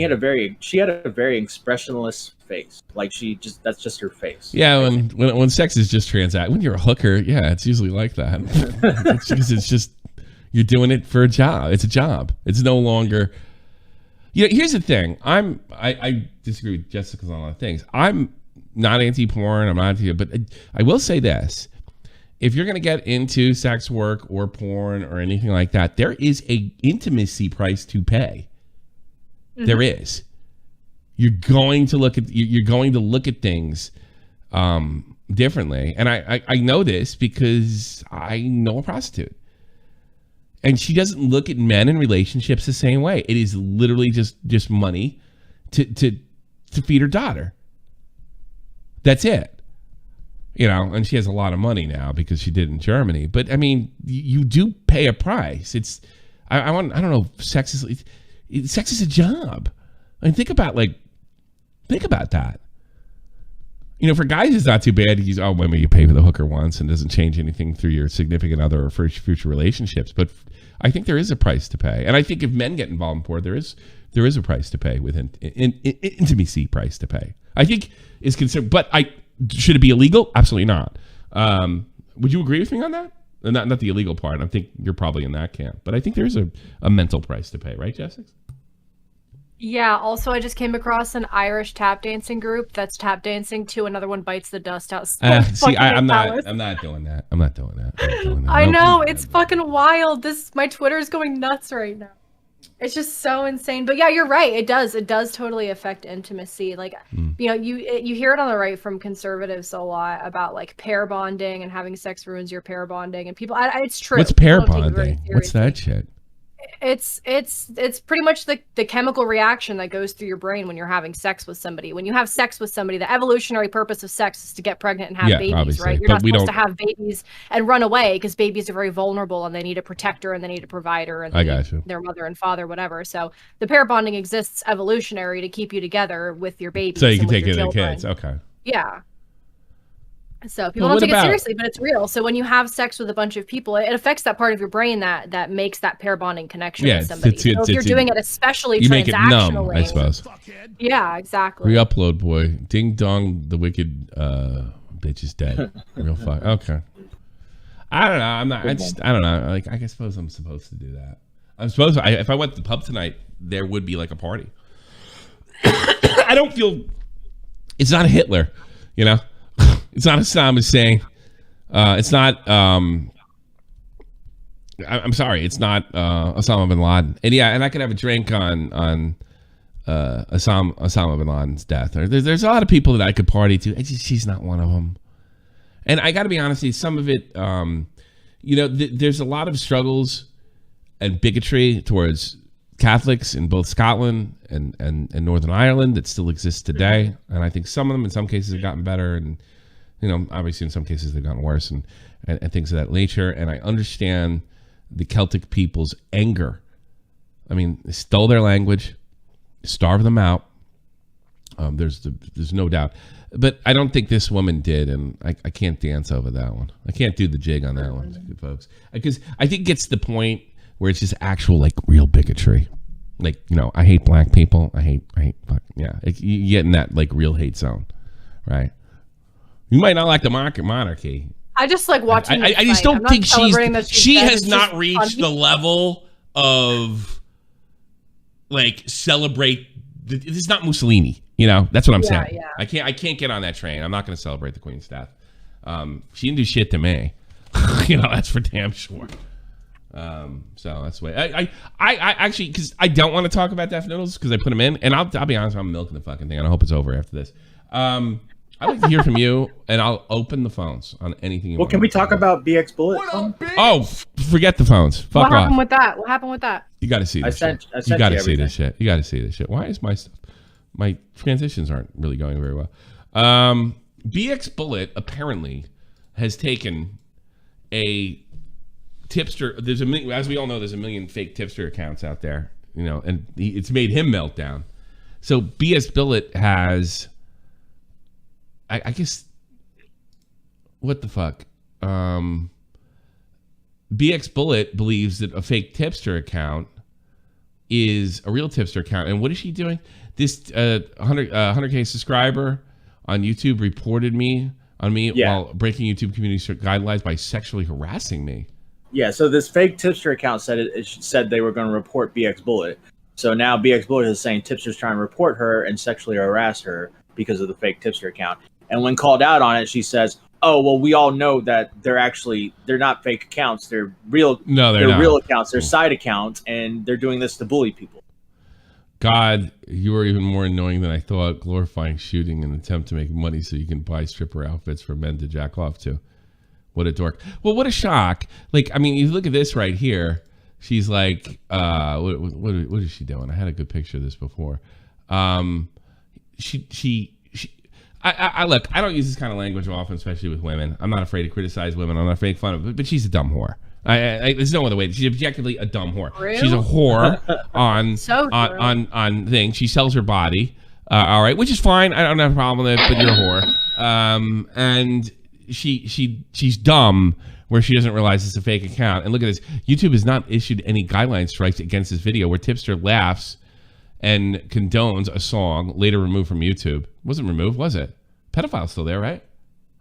she had a very expressionless face. Like that's just her face. Yeah, when sex is just when you're a hooker, yeah, it's usually like that. it's just you're doing it for a job. It's a job. It's no longer. Here's the thing. I disagree with Jessica on a lot of things. I'm not anti-porn. I'm not anti, but I will say this: if you're going to get into sex work or porn or anything like that, there is a intimacy price to pay. There is. You're going to look at things differently, and I know this because I know a prostitute, and she doesn't look at men in relationships the same way. It is literally just money to feed her daughter. That's it. And she has a lot of money now because she did in Germany. But I mean, you do pay a price. It's I don't know. Sex is a job. I mean, think about that. For guys, it's not too bad. Women, you pay for the hooker once and doesn't change anything through your significant other or future relationships. But I think there is a price to pay, and I think if men get involved in porn, there is a price to pay with intimacy price to pay. I think is considered, but should it be illegal? Absolutely not. Would you agree with me on that? Not the illegal part. I think you're probably in that camp, but I think there's a mental price to pay, right, Jessica? Yeah. Also, I just came across an Irish tap dancing group that's tap dancing to Another One Bites the Dust Out. See, I'm not doing that. I'm not doing that. I know, it's fucking wild. My Twitter is going nuts right now. It's just so insane. But yeah, you're right. It does totally affect intimacy. Like, you hear it on the right from conservatives a lot about like pair bonding and having sex ruins your pair bonding, and people. It's true. What's pair People don't take it very bonding? What's that seriously. shit? It's pretty much the chemical reaction that goes through your brain when you're having sex with somebody. When you have sex with somebody, the evolutionary purpose of sex is to get pregnant and have babies, obviously. right? You're But not we supposed to don't- have babies and run away because babies are very vulnerable and they need a protector and they need a provider and I they got you. need their mother and father, whatever. So the pair bonding exists evolutionary to keep you together with your babies. So you and can with take your care of the children. kids. Okay. Yeah. So people Well, don't what take about- it seriously, but it's real. So when you have sex with a bunch of people, it affects that part of your brain that makes that pair bonding connection Yeah, with somebody. So if you're doing it especially You make it numb, transactionally, I suppose. yeah, exactly. Re-upload, boy. Ding dong, the wicked bitch is dead. Real fuck. Okay. I don't know. I'm not. I don't know. Like, I suppose I'm supposed to do that. I'm supposed to. If I went to the pub tonight, there would be like a party. I don't feel. It's not a Hitler, It's not a Saddam Hussein. It's not. I'm sorry. It's not Osama bin Laden. And I could have a drink on Osama bin Laden's death. Or there's a lot of people that I could party to. She's not one of them. And I got to be honest with you, some of it, there's a lot of struggles and bigotry towards Catholics in both Scotland and Northern Ireland that still exists today. And I think some of them, in some cases, have gotten better. And, obviously in some cases they've gotten worse and things of that nature. And I understand the Celtic people's anger. I mean, they stole their language, starved them out. There's no doubt. But I don't think this woman did, and I can't dance over that one. I can't do the jig on that one, folks. Because I think it gets to the point where it's just actual, like, real bigotry. Like, I hate black people. I hate yeah. You get in that, like, real hate zone, right? You might not like the monarchy. I just like watching. I just don't think she has not reached the level of like celebrate. This is not Mussolini. That's what I'm saying. Yeah. I can't get on that train. I'm not going to celebrate the Queen's death. She didn't do shit to me. That's for damn sure. So that's the way. I actually, because I don't want to talk about Deaf Noodles because I put them in, and I'll be honest, I'm milking the fucking thing, and I hope it's over after this. I'd like to hear from you, and I'll open the phones on anything you want. Well, can we talk about BX Bullet? Oh, forget the phones. Fuck off. What happened with that? What happened with that? You got to see this shit. You got to see this shit. You got to see this shit. Why is my transitions aren't really going very well? BX Bullet apparently has taken a tipster. There's as we all know, there's a million fake tipster accounts out there, and it's made him melt down. So BX Bullet has, I guess, what the fuck? BX Bullet believes that a fake tipster account is a real tipster account. And what is she doing? This 100K subscriber on YouTube reported on me while breaking YouTube community guidelines by sexually harassing me. Yeah, so this fake tipster account said it said they were going to report BX Bullet. So now BX Bullet is saying tipster's trying to report her and sexually harass her because of the fake tipster account. And when called out on it, she says, "Oh, well, we all know that they're not fake accounts. They're real. No, they're not. Real accounts. They're side accounts, and they're doing this to bully people." God, you are even more annoying than I thought, glorifying shooting in an attempt to make money so you can buy stripper outfits for men to jack off to. What a dork. Well, what a shock. Like, I mean, you look at this right here. She's like, what is she doing? I had a good picture of this before. I look, I don't use this kind of language often, especially with women. I'm not afraid to criticize women. I'm not afraid to make fun of it, but she's a dumb whore. There's no other way. She's objectively a dumb whore. Really? She's a whore on things. She sells her body. All right, which is fine. I don't have a problem with it, but you're a whore. And she's dumb where she doesn't realize it's a fake account. And look at this. YouTube has not issued any guideline strikes against this video where tipster laughs and condones a song later removed from YouTube. Wasn't removed, was it? Pedophile's still there, right?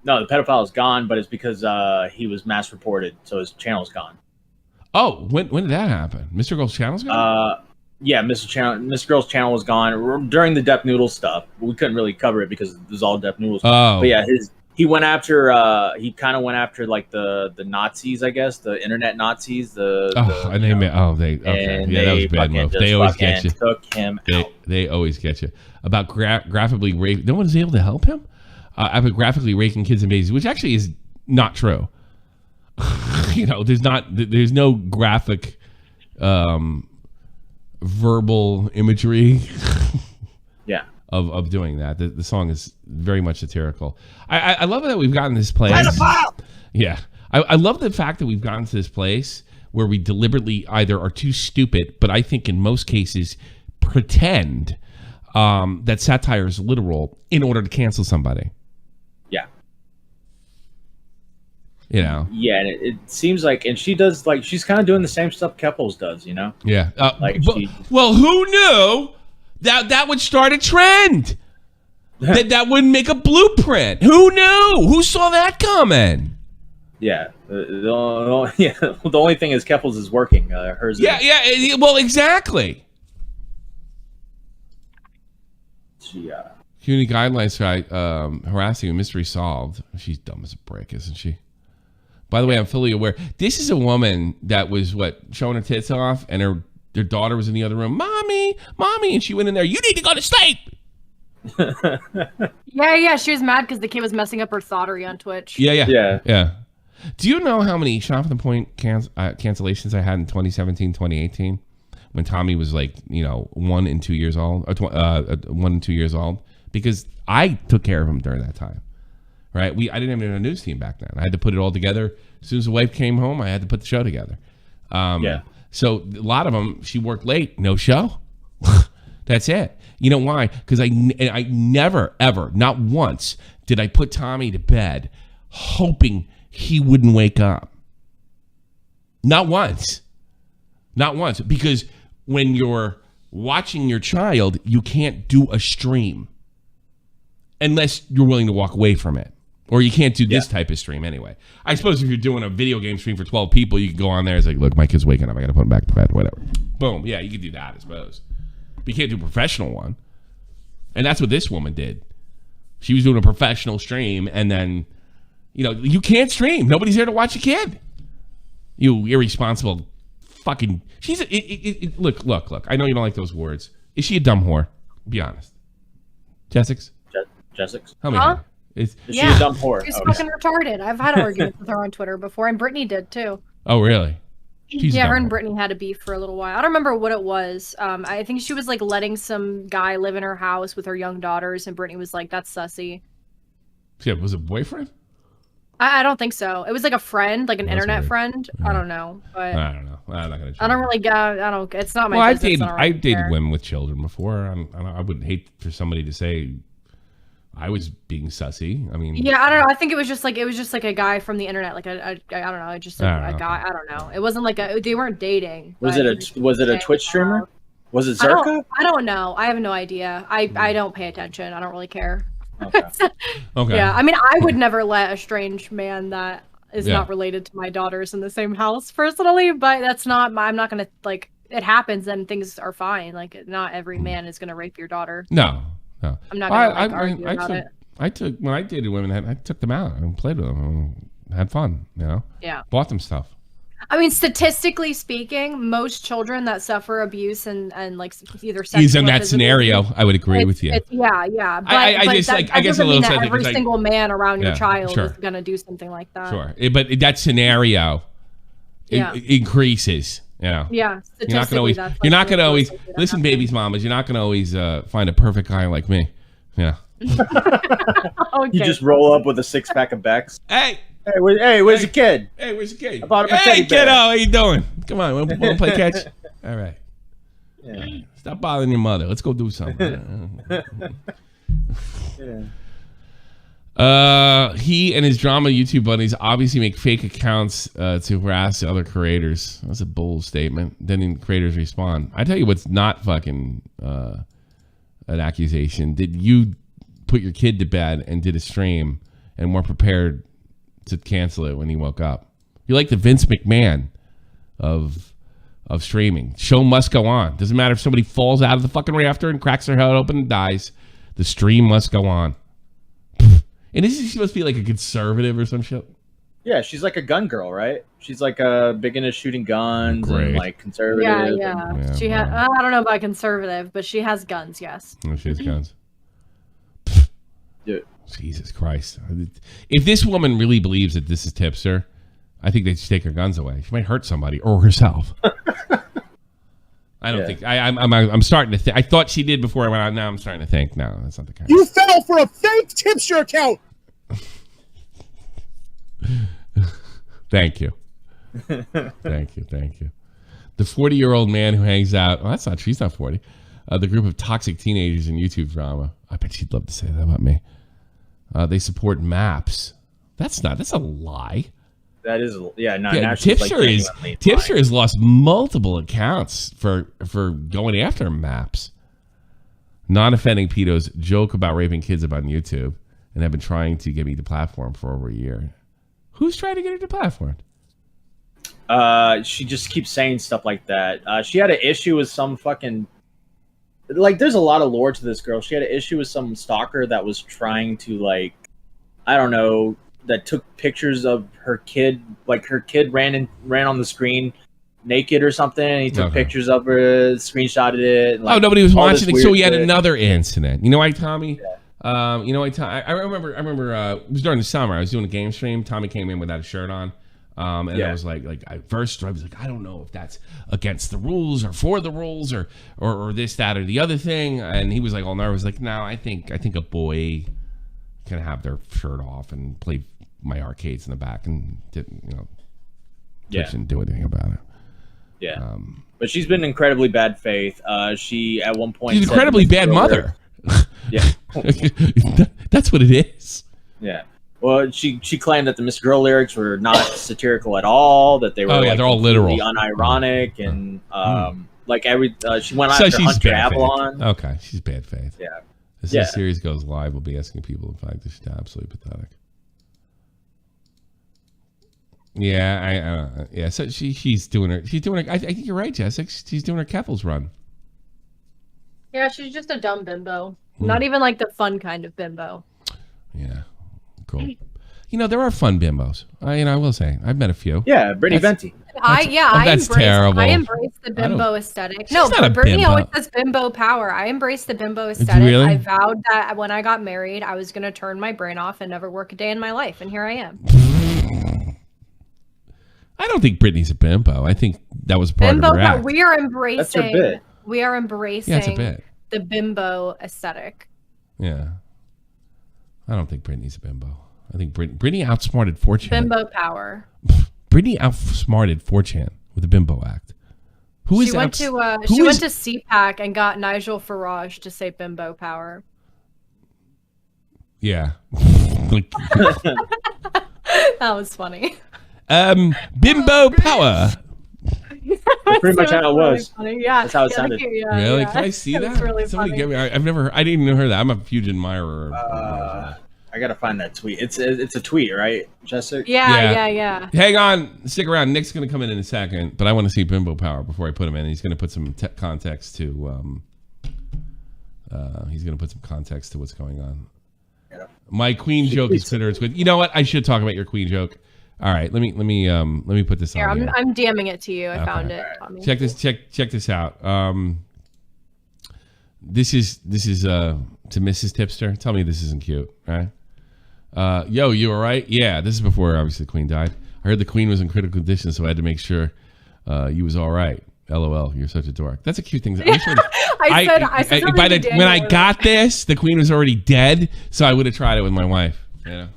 No, the pedophile is gone, but it's because he was mass reported, so his channel's gone. Oh, when did that happen? Mr. Girl's channel's gone? Yeah, Mr. Girl's channel was gone during the Deaf Noodles stuff. We couldn't really cover it because it was all Deaf Noodles. Oh. But yeah, he went after like the Nazis, I guess, the internet Nazis. That was a bad move. They always get you. Took him out. They always get you about graphically rape. No one's able to help him. About graphically raping kids and babies, which actually is not true. There's no graphic, verbal imagery. Yeah. Of doing that. The song is very much satirical. I love that we've gotten this place. Yeah. I love the fact that we've gotten to this place where we deliberately either are too stupid, but I think in most cases pretend that satire is literal in order to cancel somebody. Yeah. Yeah, and it seems like, and she does, like, she's kind of doing the same stuff Keppels does, Yeah. Well, who knew that would start a trend? that would make a blueprint. Who knew? Who saw that coming? Yeah. The only thing is Keppels is working. Hers. Yeah. Well, exactly. Community guidelines guy harassing a mystery solved. She's dumb as a brick, isn't she? By the way, I'm fully aware. This is a woman that was showing her tits off, and her daughter was in the other room. Mommy, and she went in there. You need to go to sleep. Yeah. She was mad because the kid was messing up her thottery on Twitch. Yeah. Do you know how many Shop at the Point cancellations I had in 2017, 2018? When Tommy was 1 and 2 years old, 1 and 2 years old, because I took care of him during that time, right? I didn't have a news team back then. I had to put it all together. As soon as the wife came home, I had to put the show together. So a lot of them, she worked late, no show. That's it. You know why? Because I never, ever, not once did I put Tommy to bed hoping he wouldn't wake up. Not once. Because when you're watching your child, you can't do a stream unless you're willing to walk away from it. Or you can't do this type of stream anyway. I suppose if you're doing a video game stream for 12 people, you can go on there. It's like, look, my kid's waking up. I got to put him back to bed. Whatever. Boom. Yeah, you can do that, I suppose. But you can't do a professional one. And that's what this woman did. She was doing a professional stream, and then, you can't stream. Nobody's there to watch a kid. You irresponsible fucking... Look. I know you don't like those words. Is she a dumb whore? Be honest. Jessica? Jessica? Tell me. Huh? Is she a dumb whore? She's fucking retarded. I've had arguments with her on Twitter before, and Brittany did too. Oh, really? She's her and Brittany had a beef for a little while. I don't remember what it was. I think she was like letting some guy live in her house with her young daughters, and Brittany was like, "That's sussy." Yeah, was it a boyfriend? I don't think so. It was like a friend, like an internet friend. Yeah. I don't know, but I don't know. I'm not gonna. I don't really. I don't. It's not my. Business. I've dated women with children before. I would hate for somebody to say I was being sussy. I mean, yeah, I don't know. I think it was just like a guy from the internet, like I don't know, just like a guy. I don't know. It wasn't like they weren't dating. Was it a Twitch streamer? Was it Zerka? I don't know. I have no idea. I don't pay attention. I don't really care. Okay. Okay. Yeah, I mean, I would never let a strange man that is not related to my daughters in the same house personally, but that's not. I'm not gonna like. It happens, and things are fine. Like, not every man is gonna rape your daughter. No. I'm not gonna argue about it. I took when I dated women, I took them out and played with them, and had fun. Yeah. Bought them stuff. I mean, statistically speaking, most children that suffer abuse and like either sexual he's in that scenario. I would agree with you. Yeah. But, I just like I guess a little that every single man around your child is gonna do something like that. Sure, but that scenario increases. Yeah. You're not gonna always listen, babies, mamas. You're not gonna always find a perfect guy like me. Yeah. Okay. You just roll up with a 6-pack of Becks. Hey, where's the kid? Hey, where's the kid? I bought him a teddy bear. Kiddo, how you doing? Come on, want to play catch? All right. Yeah. Stop bothering your mother. Let's go do something. He and his drama YouTube buddies obviously make fake accounts to harass other creators. That's a bold statement. Then creators respond. I tell you what's not fucking an accusation. Did you put your kid to bed and did a stream and weren't prepared to cancel it when he woke up? You're like the Vince McMahon of streaming. Show must go on. Doesn't matter if somebody falls out of the fucking rafter and cracks their head open and dies. The stream must go on. And isn't she supposed to be like a conservative or some shit? Yeah, she's like a gun girl, right? She's like big into shooting guns and like conservative. Yeah. She had. I don't know about conservative, but she has guns. Yes. Oh, she has guns. Dude. Jesus Christ! If this woman really believes that this is Tipster, I think they should take her guns away. She might hurt somebody or herself. I don't think. I'm starting to think. I thought she did before I went out. Now I'm starting to think. No, that's not the case. You fell for a fake Tipster account. Thank you. Thank you. The 40-year-old man who hangs out. Oh, that's not. She's not 40. The group of toxic teenagers in YouTube drama. I bet she'd love to say that about me. They support maps. That's a lie. That is, now Tipster has lost multiple accounts for going after maps. Non-offending pedos joke about raping kids about YouTube and have been trying to get me to platform for over a year. Who's trying to get her to platform? She just keeps saying stuff like that. She had an issue with some fucking... Like, there's a lot of lore to this girl. She had an issue with some stalker that was trying to, like, I don't know, that took pictures of her kid. Like, her kid ran on the screen naked or something, and he took pictures of her, screenshotted it. And, like, nobody was watching it, so he had another incident. You know why, Tommy? Yeah. I remember it was during the summer. I was doing a game stream. Tommy came in without a shirt on. And I was like, I was like, I don't know if that's against the rules or for the rules or this, that, or the other thing. And he was like all nervous, like, no, I think a boy can have their shirt off and play my arcades in the back and didn't do anything about it. Yeah. But she's been incredibly bad faith. She at one point she's incredibly bad mother. Yeah. That's what it is. Yeah. Well, she claimed that the Miss Girl lyrics were not satirical at all. That they were they're all literal, unironic, and she went so after Hunter Avalon. Okay, she's bad faith. Yeah. As this series goes live, we'll be asking people. In fact, this is absolutely pathetic. Yeah, So she's doing her. I think you're right, Jessica. She's doing her Keffels run. Yeah, she's just a dumb bimbo. Not even like the fun kind of bimbo. Yeah, cool. There are fun bimbos. I will say I've met a few. Yeah, Brittany Venti. That's terrible. I embrace the bimbo aesthetic. No, not a Brittany bimbo. always says bimbo power. I embrace the bimbo aesthetic. Really? I vowed that when I got married, I was going to turn my brain off and never work a day in my life, and here I am. I don't think Brittany's a bimbo. I think that was part of her act. We are embracing. That's her bit. We are embracing Yeah, it's a bit. the bimbo aesthetic. Yeah. I don't think Brittany's a bimbo. I think Brittany outsmarted 4chan. Bimbo power. Brittany outsmarted 4chan with the bimbo act. She went to CPAC and got Nigel Farage to say bimbo power. Yeah. That was funny. Bimbo power. That's pretty much how it was. Funny. Yeah, that's how it sounded. Really? Can I see that? Really Somebody funny. get me. I didn't even hear that. I'm a huge admirer. I gotta find that tweet. It's a tweet, right, Jessica? Yeah. Hang on, stick around. Nick's gonna come in a second, but I want to see bimbo power before I put him in. He's gonna put some context to. He's gonna put some context to what's going on. Yeah. My queen joke is considered good. You know what? I should talk about your queen joke. All right, let me put this here, on. I'm DMing it to you. I found it. Tommy. Check this out. This is to Mrs. Tipster. Tell me this isn't cute, right? Yo, you all right? Yeah, this is before obviously the queen died. I heard the queen was in critical condition, so I had to make sure you was all right. LOL, you're such a dork. That's a cute thing. When I got this, the queen was already dead, so I would have tried it with my wife. Yeah.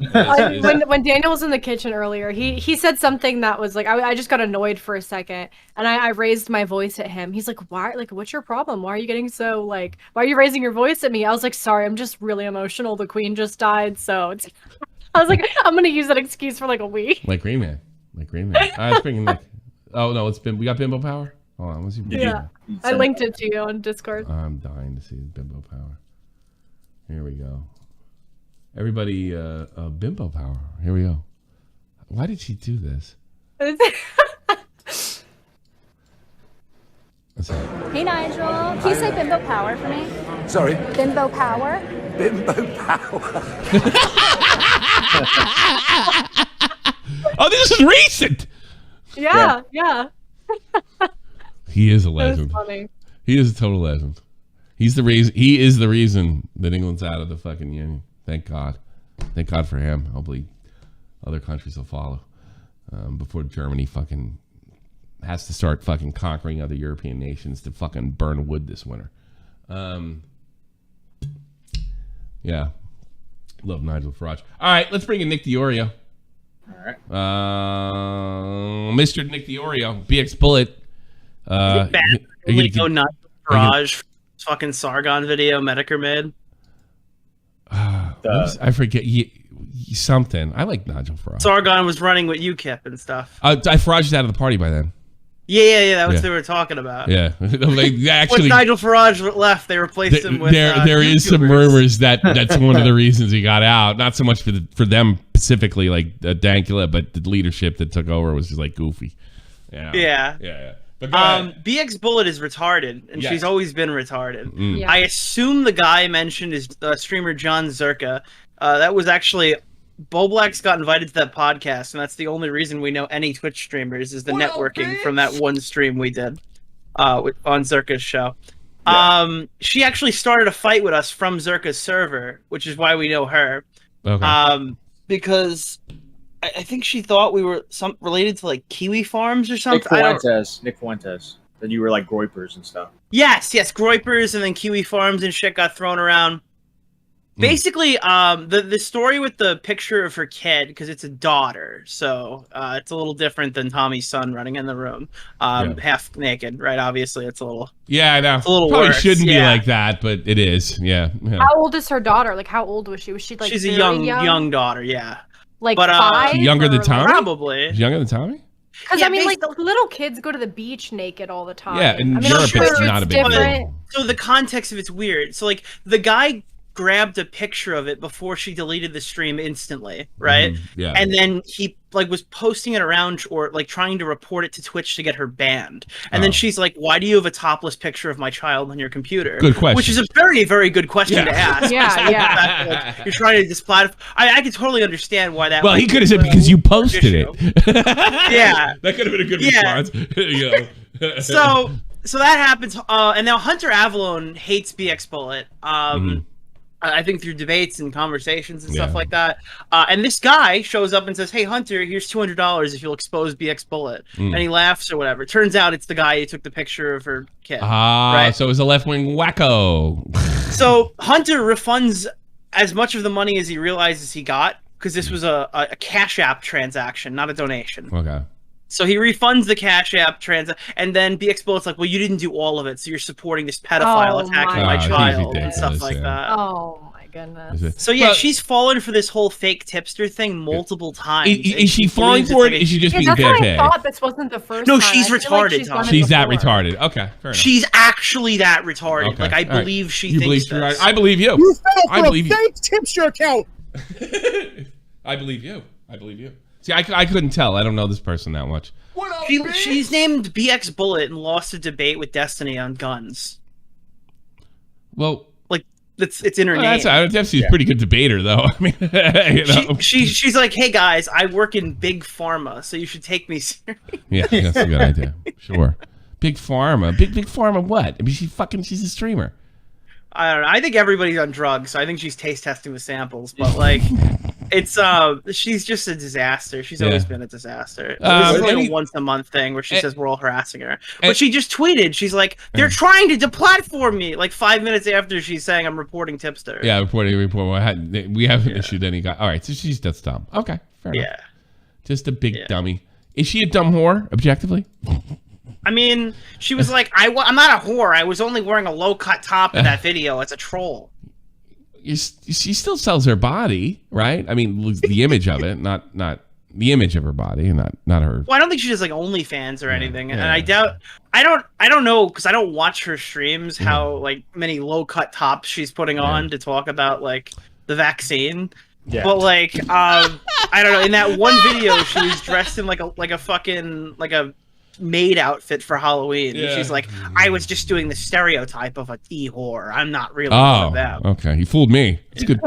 When Daniel was in the kitchen earlier, he said something that was like, I just got annoyed for a second, and I raised my voice at him. He's like, why? Like, what's your problem? Why are you getting so like? Why are you raising your voice at me? I was like, sorry, I'm just really emotional. The queen just died, so it's. I was like, I'm gonna use that excuse for like a week. Like Green Man. Let's bring in Nick. Oh no, we got bimbo power. Hold on, I linked it to you on Discord. I'm dying to see bimbo power. Here we go. Everybody, bimbo power. Here we go. Why did she do this? Hey Nigel, can you say bimbo power for me? Sorry? Bimbo power? Bimbo power. Oh, this is recent. Yeah. He is a legend. That was funny. He is a total legend. He's the reason. He is the reason that England's out of the fucking union. Thank God. Thank God for him. Hopefully, other countries will follow before Germany fucking has to start fucking conquering other European nations to fucking burn wood this winter. Yeah, love Nigel Farage. All right, let's bring in Nick DiOrio. All right, Mr. Nick DiOrio, BX Bullet. Bad. Nigel Farage fucking Sargon video Medicare made. I forget something. I like Nigel Farage. Sargon was running with UKIP and stuff. Farage was out of the party by then. Yeah. That was what they were talking about. Yeah, actually, when Nigel Farage left, they replaced him with. There is some rumors that's one of the reasons he got out. Not so much for them specifically, like Dankula, but the leadership that took over was just like goofy. Yeah. But BX Bullet is retarded, and she's always been retarded. I assume the guy mentioned is streamer John Zerka. That was actually Boblax got invited to that podcast, and that's the only reason we know any Twitch streamers is the networking from that one stream we did on Zerka's show. She actually started a fight with us from Zerka's server, which is why we know her. Okay. Because I think she thought we were related to like Kiwi Farms or something. Nick Fuentes. Then you were like Groypers and stuff. Yes, Groypers, and then Kiwi Farms and shit got thrown around. Basically, the story with the picture of her kid, because it's a daughter, so it's a little different than Tommy's son running in the room, half naked, right? Obviously, it's a little. Yeah, I know. It's a little probably worse. Shouldn't be like that, but it is. Yeah. How old is her daughter? Like, how old was she? Was she like? She's a young daughter. Yeah. Like 5? Younger than Tommy? Probably. Younger than Tommy? Because I mean, like, the little kids go to the beach naked all the time. Yeah, in Europe it's not a big deal. So the context of it's weird. So like the guy grabbed a picture of it before she deleted the stream instantly, right? Yeah. And then he like was posting it around or like trying to report it to Twitch to get her banned. And then she's like, "Why do you have a topless picture of my child on your computer?" Good question. Which is a very, very good question to ask. Yeah. You're trying to displat. I can totally understand why that. Well, he could have said because you posted it. Yeah, that could have been a good response. So that happens, and now Hunter Avalon hates BX Bullet. I think through debates and conversations and stuff like that. And this guy shows up and says, "Hey Hunter, here's $200 if you'll expose BX Bullet." And he laughs or whatever. Turns out it's the guy who took the picture of her kid. Right? So it was a left-wing wacko. So Hunter refunds as much of the money as he realizes he got, because this was a Cash App transaction, not a donation. Okay. So he refunds the Cash App and then BX Bullet's like, "Well, you didn't do all of it, so you're supporting this pedophile attacking my child," and stuff like that. Oh my goodness. So yeah, she's fallen for this whole fake tipster thing multiple times. Is she falling for it? Is she just being that's why I bad? thought this wasn't the first No, time. she's retarded, Tom. She's that retarded. Okay, fair enough. She's actually that retarded. Okay, Like, I all believe right. she You thinks believe this. I believe you. You fell for I believe a you. fake tipster account. I believe you. I believe you. See, I couldn't tell. I don't know this person that much. She's named BX Bullet and lost a debate with Destiny on guns. Well, like it's in her name. Destiny's a pretty good debater, though. I mean, you know. She's like, "Hey guys, I work in big pharma, so you should take me serious." Yeah, that's a good idea. Sure. Big pharma. Big pharma. What? I mean, she's a streamer. I don't know. I think everybody's on drugs, so I think she's taste testing the samples. But like, it's she's just a disaster. She's always been a disaster. This is like a once a month thing where she says we're all harassing her. But she just tweeted. She's like, "They're trying to deplatform me." Like 5 minutes after she's saying, "I'm reporting tipster." Yeah, reporting. We haven't issued any guy. All right, so she's just dumb. Okay, fair enough. Just a big dummy. Is she a dumb whore? Objectively. I mean, she was like, I'm not a whore. I was only wearing a low-cut top in that video. It's a troll. She still sells her body, right? I mean, the image of it, not the image of her body, and not her. Well, I don't think she does like OnlyFans or anything, and I doubt. I don't know, because I don't watch her streams. How like many low-cut tops she's putting on to talk about like the vaccine. Yeah. But like, I don't know. In that one video, she was dressed in like a fucking maid outfit for Halloween. And she's like, "I was just doing the stereotype of a whore. I'm not really one of them." Okay, you fooled me. It's good.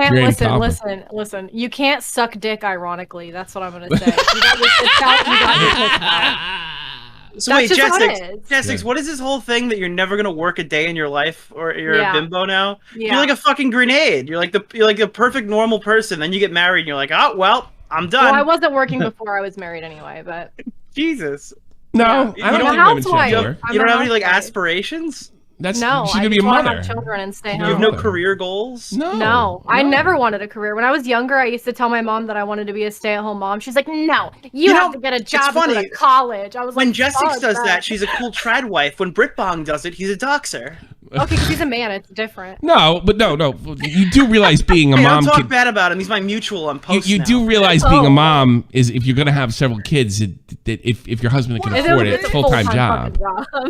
Listen. You can't suck dick ironically. That's what I'm gonna say. You got your tits out, you got your tits out. So wait, Jessix, what is this whole thing that you're never gonna work a day in your life, or you're a bimbo now? Yeah. You're like a fucking grenade. You're like the perfect normal person. Then you get married and you're like, "Oh well, I'm done." Well, I wasn't working before I was married anyway, but Jesus. No, I don't have you don't have any like aspirations? She's I gonna be a want to mother. have children and stay home. You have no career goals? No, I never wanted a career. When I was younger, I used to tell my mom that I wanted to be a stay-at-home mom. She's like, "No, you have to get a job and go to college." I was like, when Jessix does that, she's a cool trad wife. When Britbong does it, he's a doxer. Okay, because he's a man, it's different. No. You do realize being a mom. Don't talk bad about him. He's my mutual on post. You do realize being a mom is, if you're gonna have several kids, if your husband can afford it, it's a full-time job.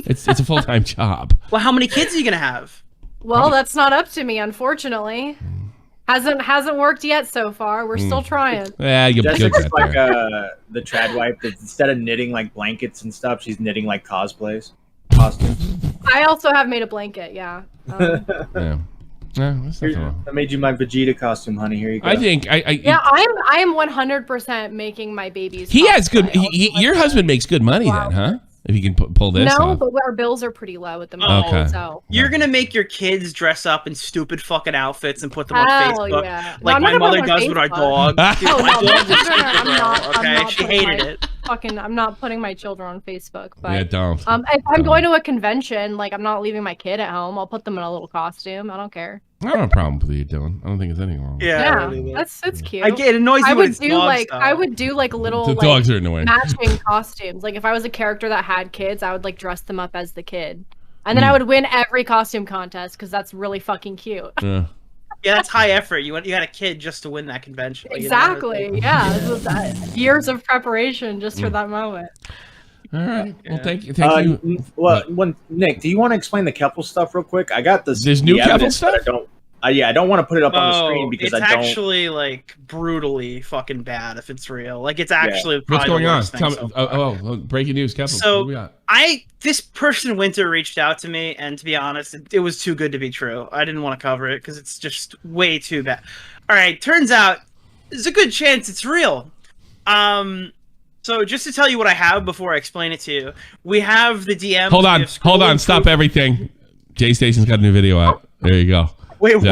It's a full-time job. Well, how many kids are you gonna have? Well, that's not up to me, unfortunately. Hasn't worked yet so far. We're still trying. Yeah, you'll get Jessica's that. Like the trad wife that instead of knitting like blankets and stuff, she's knitting like costumes. I also have made a blanket, yeah. Yeah. That's nothing wrong. I made you my Vegeta costume, honey. Here you go. I think I am 100% making my baby's. He has good. Your husband makes good money then, huh? If you can pull this off. No, but our bills are pretty low at the moment. Okay. So you're gonna make your kids dress up in stupid fucking outfits and put them on Facebook, like my mother does with our dog. Okay, she hated it. I'm not putting my children on Facebook. But yeah, don't. If I'm going to a convention, like I'm not leaving my kid at home. I'll put them in a little costume. I don't care. I don't have a problem with you, Dylan. I don't think there's anything wrong. Yeah, that's cute. I get it annoys me when it's dogs, I would do like little the dogs are annoying. Matching costumes. Like if I was a character that had kids, I would like dress them up as the kid, and then I would win every costume contest because that's really fucking cute. Yeah. Yeah, that's high effort. You had a kid just to win that convention. Exactly. Yeah, this was years of preparation just for that moment. All right. Well, thank you. Well, Nick, do you want to explain the Keppel stuff real quick? I got this. There's new Keppel stuff. Yeah, I don't want to put it up on the screen because it's I don't. Actually like brutally fucking bad if it's real. Like it's actually what's going on? Tell me. Breaking news, Kevin. So this person Winter reached out to me, and to be honest, it was too good to be true. I didn't want to cover it because it's just way too bad. All right, turns out there's a good chance it's real. So just to tell you what I have before I explain it to you, we have the DM. Hold on, stop everything. J Station's got a new video out. There you go. Wait, what?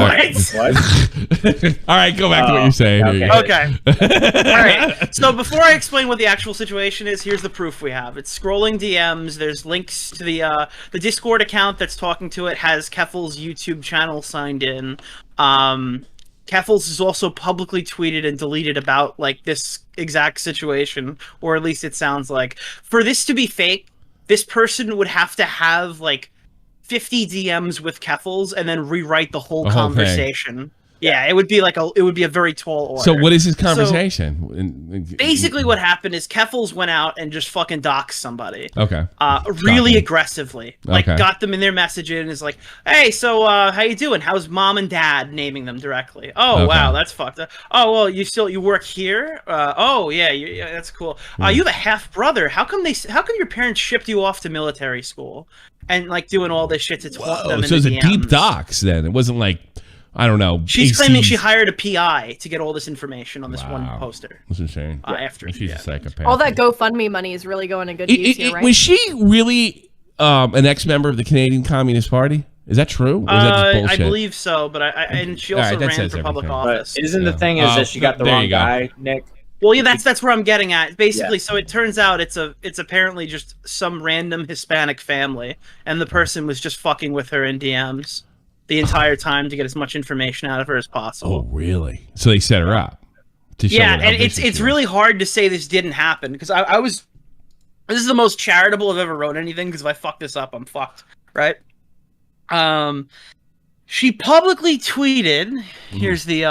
All right, go back to what you're saying. Okay. All right. So before I explain what the actual situation is, here's the proof we have. It's scrolling DMs. There's links to the Discord account that's talking to it. Has Keffel's YouTube channel signed in. Keffels has also publicly tweeted and deleted about like this exact situation, or at least it sounds like. For this to be fake, this person would have to have like 50 DMs with Keffels and then rewrite the whole conversation. Yeah, it would be a very tall order. So what is his conversation? So basically what happened is Keffels went out and just fucking doxed somebody. Okay. Really aggressively. Like got them in their message and is like, "Hey, so how you doing? How's mom and dad?" naming them directly. "Oh, wow, that's fucked up. Oh, well, you work here? Oh, yeah, that's cool. You have a half brother. How come your parents shipped you off to military school?" And like doing all this shit to taunt them. So it's a deep dox then. It wasn't like, I don't know. She's claiming she hired a PI to get all this information on this one poster. That's insane. She's a psychopath. All that GoFundMe money is really going to good use here, right? Was she really an ex-member of the Canadian Communist Party? Is that true? Or is that just bullshit? I believe so, but and she also ran for public office. But isn't the thing is that she got the wrong guy, Nick? Well, yeah, that's where I'm getting at. Basically, so it turns out it's apparently just some random Hispanic family, and the person was just fucking with her in DMs the entire time to get as much information out of her as possible. Oh, really? So they set her up. Yeah, and it's really hard to say this didn't happen because I was. This is the most charitable I've ever wrote anything because if I fuck this up, I'm fucked, right? She publicly tweeted. Here's the.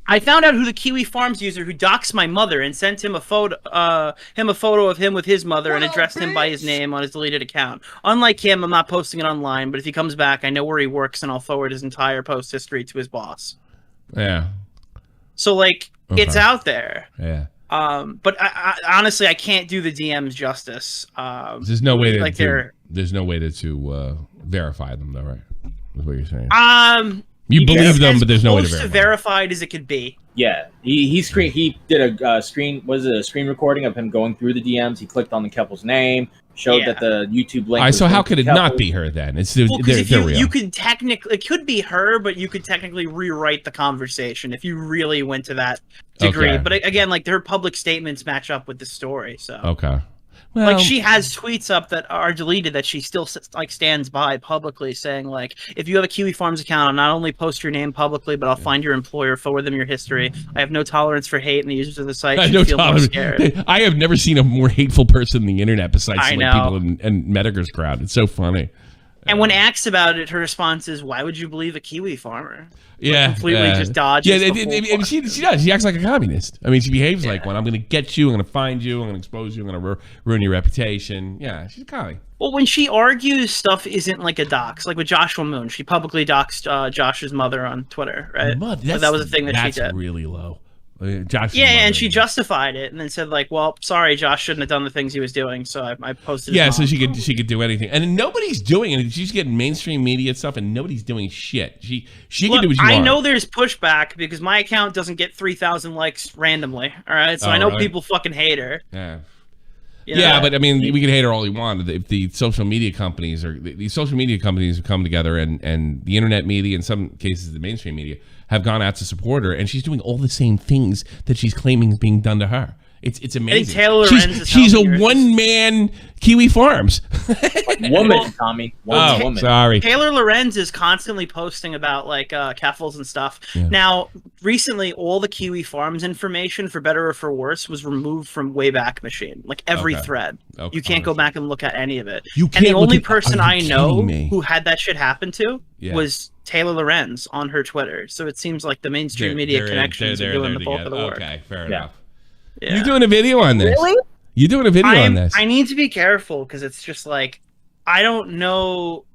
I found out who the Kiwi Farms user who doxed my mother and sent him a photo of him with his mother and addressed him by his name on his deleted account. Unlike him, I'm not posting it online, but if he comes back, I know where he works and I'll forward his entire post history to his boss. Yeah. So like, it's out there. Yeah. But I honestly, I can't do the DMs justice. There's no way there's no way to verify them though, right? That's what you're saying. You believe them, but there's no way to verify. As verified as it could be. Yeah, he did a screen recording of him going through the DMs. He clicked on the couple's name, showed that the YouTube link. So how could it not be her then? It's they're real. You could technically, it could be her, but you could technically rewrite the conversation if you really went to that degree. But again, like her public statements match up with the story. So well, like she has tweets up that are deleted that she still like stands by publicly saying like, if you have a Kiwi Farms account, I'll not only post your name publicly, but I'll find your employer, forward them your history. I have no tolerance for hate, and the users of the site should feel more scared. I have never seen a more hateful person on the internet besides like people in Medicre's crowd. It's so funny. And when asked about it, her response is, "Why would you believe a Kiwi farmer?" Yeah, completely just dodges. Yeah, she does. She acts like a communist. I mean, she behaves like one. I'm going to get you. I'm going to find you. I'm going to expose you. I'm going to ruin your reputation. Yeah, she's a commie. Well, when she argues stuff isn't like a dox, like with Joshua Moon, she publicly doxed Josh's mother on Twitter, right? That was a thing that she did. That's really low. And she justified it and then said like, "Well, sorry, Josh shouldn't have done the things he was doing, so I posted." Yeah, so she could do anything, and nobody's doing it. She's getting mainstream media stuff, and nobody's doing shit. She can do what she wants. I know there's pushback because my account doesn't get 3,000 likes randomly. All right, so I know people fucking hate her. Yeah. Yeah, but I mean, we can hate her all we want. If the social media companies these social media companies have come together, and the internet media, in some cases the mainstream media, have gone out to support her, and she's doing all the same things that she's claiming is being done to her. It's amazing. Taylor she's a one-man Kiwi Farms. Woman, Tommy. Woman. Sorry. Taylor Lorenz is constantly posting about like Keffels and stuff. Yeah. Now, recently, all the Kiwi Farms information, for better or for worse, was removed from Wayback Machine. Like every thread. You can't go back and look at any of it. And the only person I know who had that shit happen to was Taylor Lorenz on her Twitter. So it seems like the mainstream media connections are doing the bulk of the work. Okay, fair enough. Yeah. You're doing a video on this. Really? You're doing a video on this. I need to be careful because it's just like, I don't know.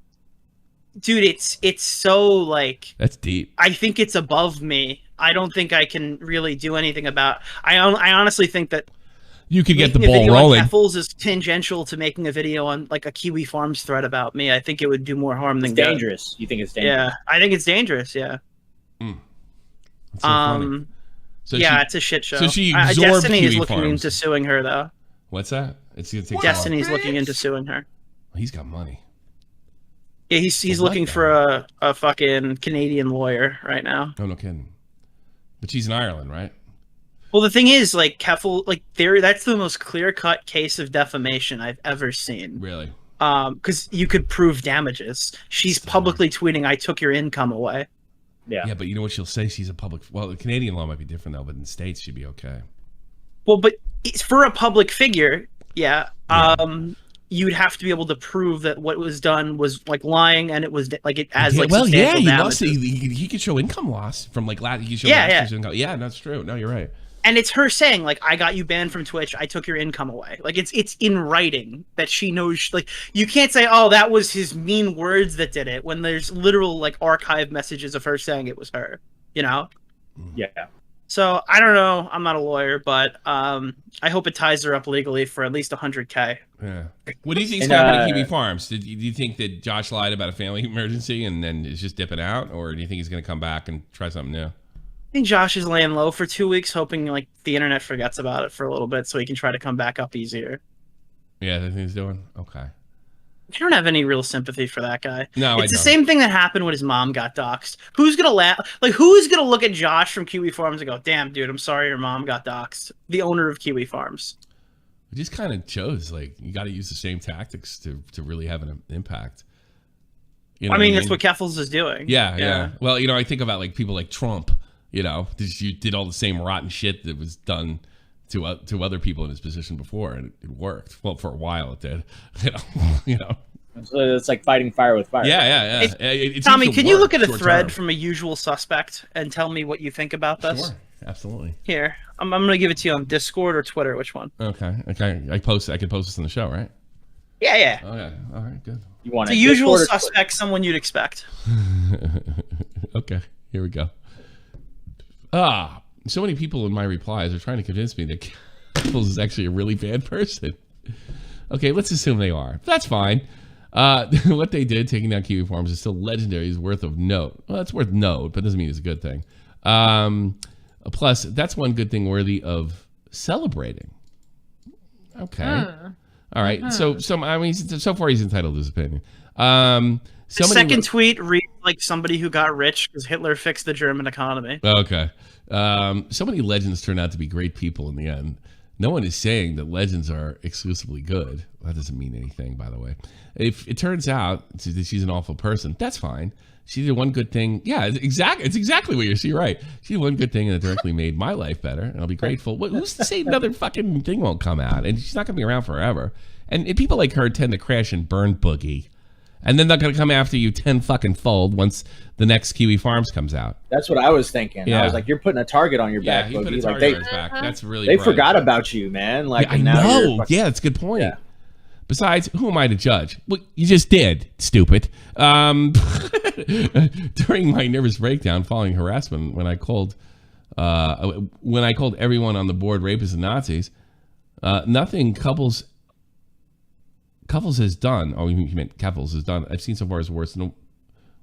dude, it's so like that's deep. I think it's above me. I don't think I can really do anything about. I honestly think that you could get the making a ball video rolling. on Keffels is tangential to making a video on like a Kiwi Farms thread about me. I think it would do more harm than dangerous. You think it's dangerous? Yeah, I think it's dangerous. Yeah. That's so funny. So yeah, it's a shit show. So she absorbed Destiny Kiwi is looking Farms. into suing her though. What's that? It's gonna take Destiny's looking into suing her. He's got money. Yeah, he's looking for a fucking Canadian lawyer right now. Oh, no kidding. But she's in Ireland, right? Well, the thing is, like Keffel, like that's the most clear-cut case of defamation I've ever seen. Really? Because you could prove damages. She's publicly tweeting, "I took your income away." Yeah. Yeah, but you know what she'll say? She's a public. Well, the Canadian law might be different though, but in the States she'd be okay. Well, but it's for a public figure, yeah. You'd have to be able to prove that what was done was like lying, and it was like it as like substantial damages. He could show income loss from like he could show income. Yeah, that's true. No, you're right. And it's her saying like, "I got you banned from Twitch. I took your income away." Like it's in writing that she knows. Like you can't say, "Oh, that was his mean words that did it," when there's literal like archive messages of her saying it was her. You know? Yeah. So I don't know. I'm not a lawyer, but I hope it ties her up legally for at least $100K. Yeah. What do you think's happening at Kiwi Farms? Do you think that Josh lied about a family emergency and then is just dipping out, or do you think he's going to come back and try something new? I think Josh is laying low for 2 weeks, hoping like the internet forgets about it for a little bit, so he can try to come back up easier. Yeah, that's what he's doing. Okay. I don't have any real sympathy for that guy. No, it's the same thing that happened when his mom got doxxed. Who's gonna laugh? Like, who's gonna look at Josh from Kiwi Farms and go, "Damn, dude, I'm sorry your mom got doxxed." The owner of Kiwi Farms. We just kind of chose like you got to use the same tactics to really have an impact. You know I mean, that's what Keffels is doing. Yeah. Well, I think about like people like Trump. You did all the same rotten shit that was done to other people in his position before, and it worked. Well, for a while it did. So it's like fighting fire with fire. Yeah. It Tommy, can you look at a thread from a usual suspect and tell me what you think about this? Sure, absolutely. Here, I'm going to give it to you on Discord or Twitter. Which one? Okay. I can post this on the show, right? Yeah. Okay. All right. Good. You want a usual suspect, someone you'd expect. Okay. Here we go. So many people in my replies are trying to convince me that Keffels is actually a really bad person. Okay, let's assume they are. That's fine. What they did, taking down Kiwi Farms, is still legendary. Is worth of note. Well, it's worth note, but doesn't mean it's a good thing. Plus, that's one good thing worthy of celebrating. Okay. All right. So far he's entitled to his opinion. The second tweet reads like somebody who got rich because Hitler fixed the German economy. Okay. So many legends turn out to be great people in the end. No one is saying that legends are exclusively good. That doesn't mean anything, by the way. If it turns out that she's an awful person, that's fine. She did one good thing. Yeah, it's exactly what you're right. She did one good thing and it directly made my life better, and I'll be grateful. Who's to say another fucking thing won't come out? And she's not going to be around forever. And people like her tend to crash and burn boogie. And then they're going to come after you 10 fucking fold once the next Kiwi Farms comes out. That's what I was thinking. Yeah. I was like, you're putting a target on your back, Boogie. Put a target on his back. That's really They forgot about you, man. Like, I know. Yeah, that's a good point. Yeah. Besides, who am I to judge? Well, you just did, stupid. During my nervous breakdown following harassment, when I called everyone on the board rapists and Nazis, nothing Couples has done. Oh, you meant Keffels has done. I've seen so far is worse than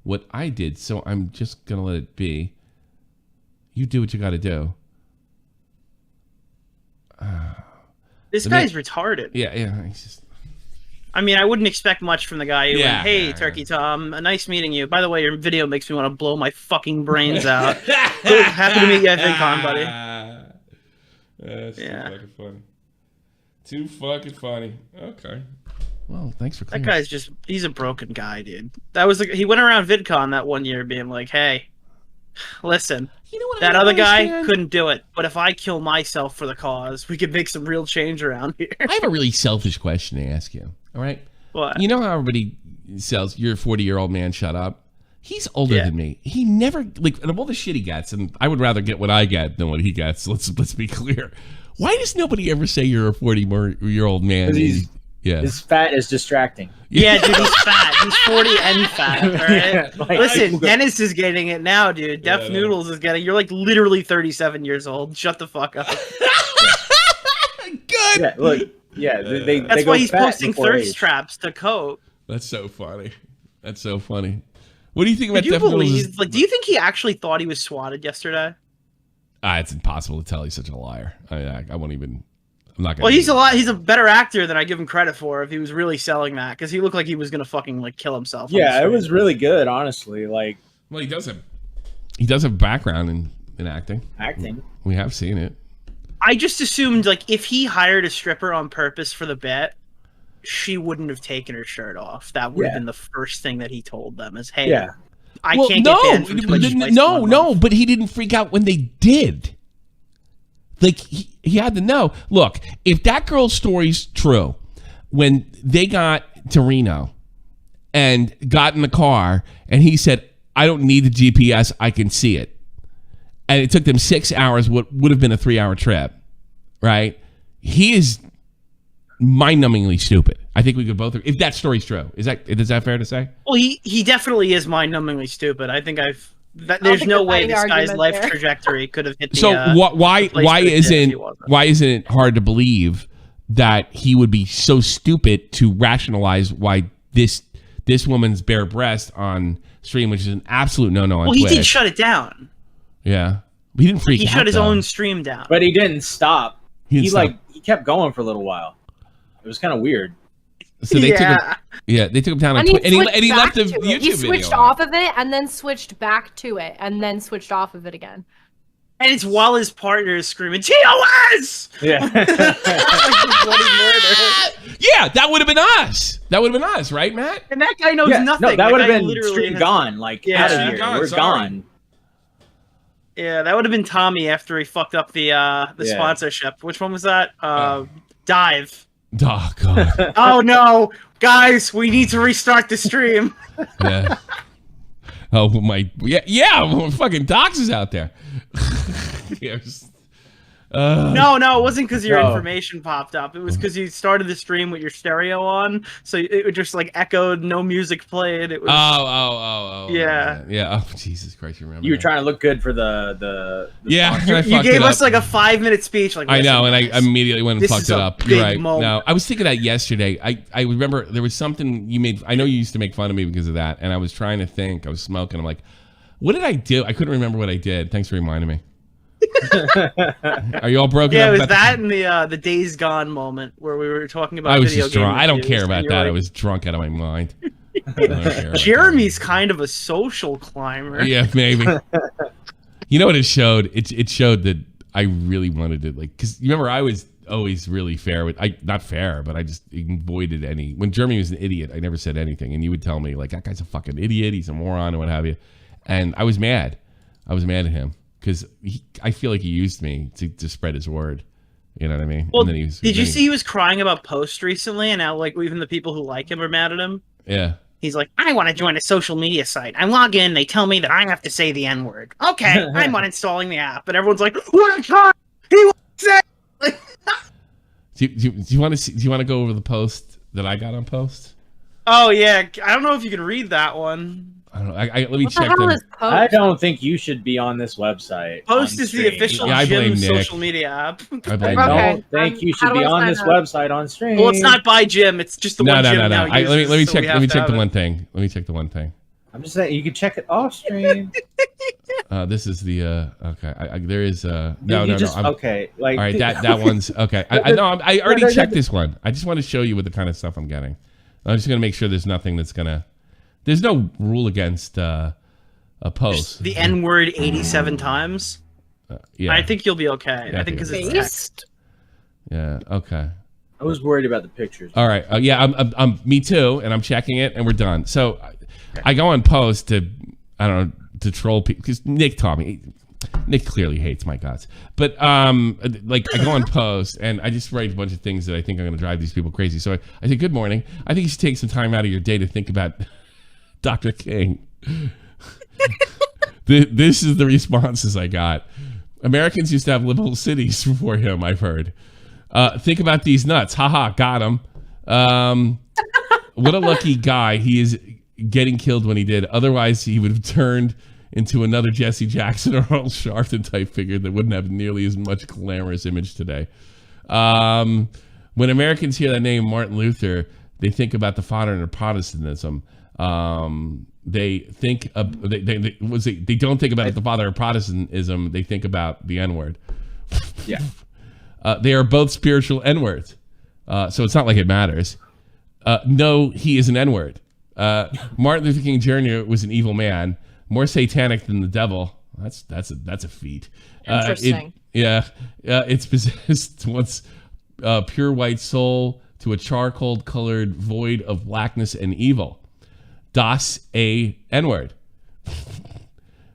what I did. So I'm just gonna let it be. You do what you got to do. This guy's retarded. Yeah. He's just. I mean, I wouldn't expect much from the guy who went, "Hey, Turkey Tom, nice meeting you. By the way, your video makes me want to blow my fucking brains out. Happy to meet you at VidCon, buddy." That's too fucking funny. Too fucking funny. Okay. Well, thanks for clearing. That guy's he's a broken guy, dude. He went around VidCon that one year being like, "Hey, listen, that other guy couldn't do it, but if I kill myself for the cause, we could make some real change around here." I have a really selfish question to ask you. All right? What? You know how everybody says, "You're a 40-year-old man, shut up"? He's older than me. He never, like, and of all the shit he gets, and I would rather get what I get than what he gets. Let's be clear. Why does nobody ever say you're a 40-year-old man? Yeah. His fat is distracting. Yeah, dude, he's fat. He's 40 and fat. All right. Yeah, like, Listen, Dennis is getting it now, dude. Def Yeah, Noodles is getting. You're like literally 37 years old. Shut the fuck up. Good. Yeah, look. Yeah, they That's go why he's fat posting before thirst age. traps to cope. That's so funny. That's so funny. What do you think about Do you Def Noodles? believe? Like, do you think he actually thought he was swatted yesterday? It's impossible to tell. He's such a liar. I won't even. I'm not gonna. Well, he's a better actor than I give him credit for. If he was really selling that, because he looked like he was gonna fucking like kill himself. on the Yeah, it screen. was really good, honestly. Like Well, he does have background in acting. acting. We have seen it. I just assumed like if he hired a stripper on purpose for the bet, she wouldn't have taken her shirt off. That would have been the first thing that he told them is, "Hey, Yeah. I can't get banned from Twitch twice no, in 1 no, month." but he didn't freak out when they did. Like he had to know. Look, if that girl's story's true, when they got to Reno and got in the car, and he said, "I don't need the GPS, I can see it," and it took them 6 hours, what would have been a 3-hour trip, right? He is mind-numbingly stupid. I think we could both. If that story's true, is that fair to say? Well, he definitely is mind-numbingly stupid. I think there's think no there's way any this guy's argument life there. trajectory could have hit the. So why place that it did if he wasn't. isn't it hard to believe that he would be so stupid to rationalize why this woman's bare breast on stream, which is an absolute no-no on Well, he Twitch. did shut it down. Yeah, he didn't freak He out. shut his though. own stream down. But he didn't stop. He He didn't stop. he kept going for a little while. It was kind of weird. So they Yeah. took him down on And Twitch, and switched he left back the to it. YouTube He video. switched off of it and then switched back to it and then switched off of it again. And it's while his partner is screaming, TOS! Yeah. Like bloody murder. Yeah, that would have been us. That would have been us, right, Matt? And that guy knows Yeah, nothing. no, that would have guy been literally stream has- gone. Like, Yeah, out of stream here. gone, We're sorry. gone. Yeah, that would have been Tommy after he fucked up the sponsorship. Which one was that? Dive. Oh god. Oh no, guys, we need to restart the stream. Yeah. Oh my. Yeah. Well, fucking Docs is out there. Yes. No, it wasn't because your No. information popped up. It was because you started the stream with your stereo on, so it just like echoed, no music played. It was. Oh. Yeah. Yeah. Oh Jesus Christ! You remember? You were that. trying to look good for the Yeah. and I You fucked gave it us up. like a 5-minute speech. Like I know, and "Listen, I guys, immediately went and this fucked is it a up. You're big right. moment." No, I was thinking that yesterday. I remember there was something you made. I know you used to make fun of me because of that, and I was trying to think. I was smoking. I'm like, what did I do? I couldn't remember what I did. Thanks for reminding me. Are you all broken Yeah, up? it was about that and the Days Gone moment where we were talking about I was video just game drunk. I don't reviews, care and about you're that. I like, was drunk out of my mind. I don't care about Jeremy's kind of a social climber. that. Yeah, maybe. You know what it showed? It showed that I really wanted to, like, because you remember I was always really fair with, not fair, but I just avoided any. When Jeremy was an idiot, I never said anything, and you would tell me like, that guy's a fucking idiot, he's a moron, or what have you, and I was mad. I was mad at him because I feel like he used me to spread his word. You know what I mean? Well, And then did you see he was crying about Post recently, and now like even the people who like him are mad at him? Yeah. He's like, I want to join a social media site. I log in, they tell me that I have to say the N-word. Okay, I'm uninstalling the app. And everyone's like, what a guy! He wants to say. Do you want to see? Do you want to go over the post that I got on Post? Oh yeah, I don't know if you can read that one. I don't know. Let me What the check hell them. is Post? I don't think you should be on this website. Post on is the stream. official Yeah, I blame gym Nick. social media app. I I blame don't you. Okay. think you How should do be I on sign this up? website on stream. Well, it's not by Jim. It's just the No. one Jim now Let me uses, so check. we Let me have to check the have one it. thing. Let me check the one thing. I'm just saying you can check it off stream. This is the okay. There is no. Okay, like All right, that one's okay. I know. I already checked this one. I just want to show you what the kind of stuff I'm getting. I'm just gonna make sure there's nothing that's gonna. There's no rule against a post. The N-word 87 times. Yeah. I think you'll be okay. Yeah, I think because it's Based? text. Yeah. Okay. I was worried about the pictures. All right. Yeah. I'm. Me too. And I'm checking it, and we're done. So, I go on Post to, I don't know, to troll people because Nick taught me. Nick clearly hates my guts, but like I go on Post and I just write a bunch of things that I think are going to drive these people crazy. So I say, "Good morning. I think you should take some time out of your day to think about Dr. King." This is the responses I got. Americans used to have little cities before him, I've heard. Think about these nuts. Haha, got him. What a lucky guy. He is getting killed when he did. Otherwise, he would have turned into another Jesse Jackson or Earl Sharpton type figure that wouldn't have nearly as much glamorous image today. When Americans hear that name, Martin Luther, they think about the founder of Protestantism. They think of they don't think about the father of Protestantism. They think about the N-word. Yeah. They are both spiritual N-words. So it's not like it matters. No, he is an N-word. Martin Luther King Jr. was an evil man, more satanic than the devil. That's a feat. Interesting. It's possessed once pure white soul to a charcoal colored void of blackness and evil. Das a N-word.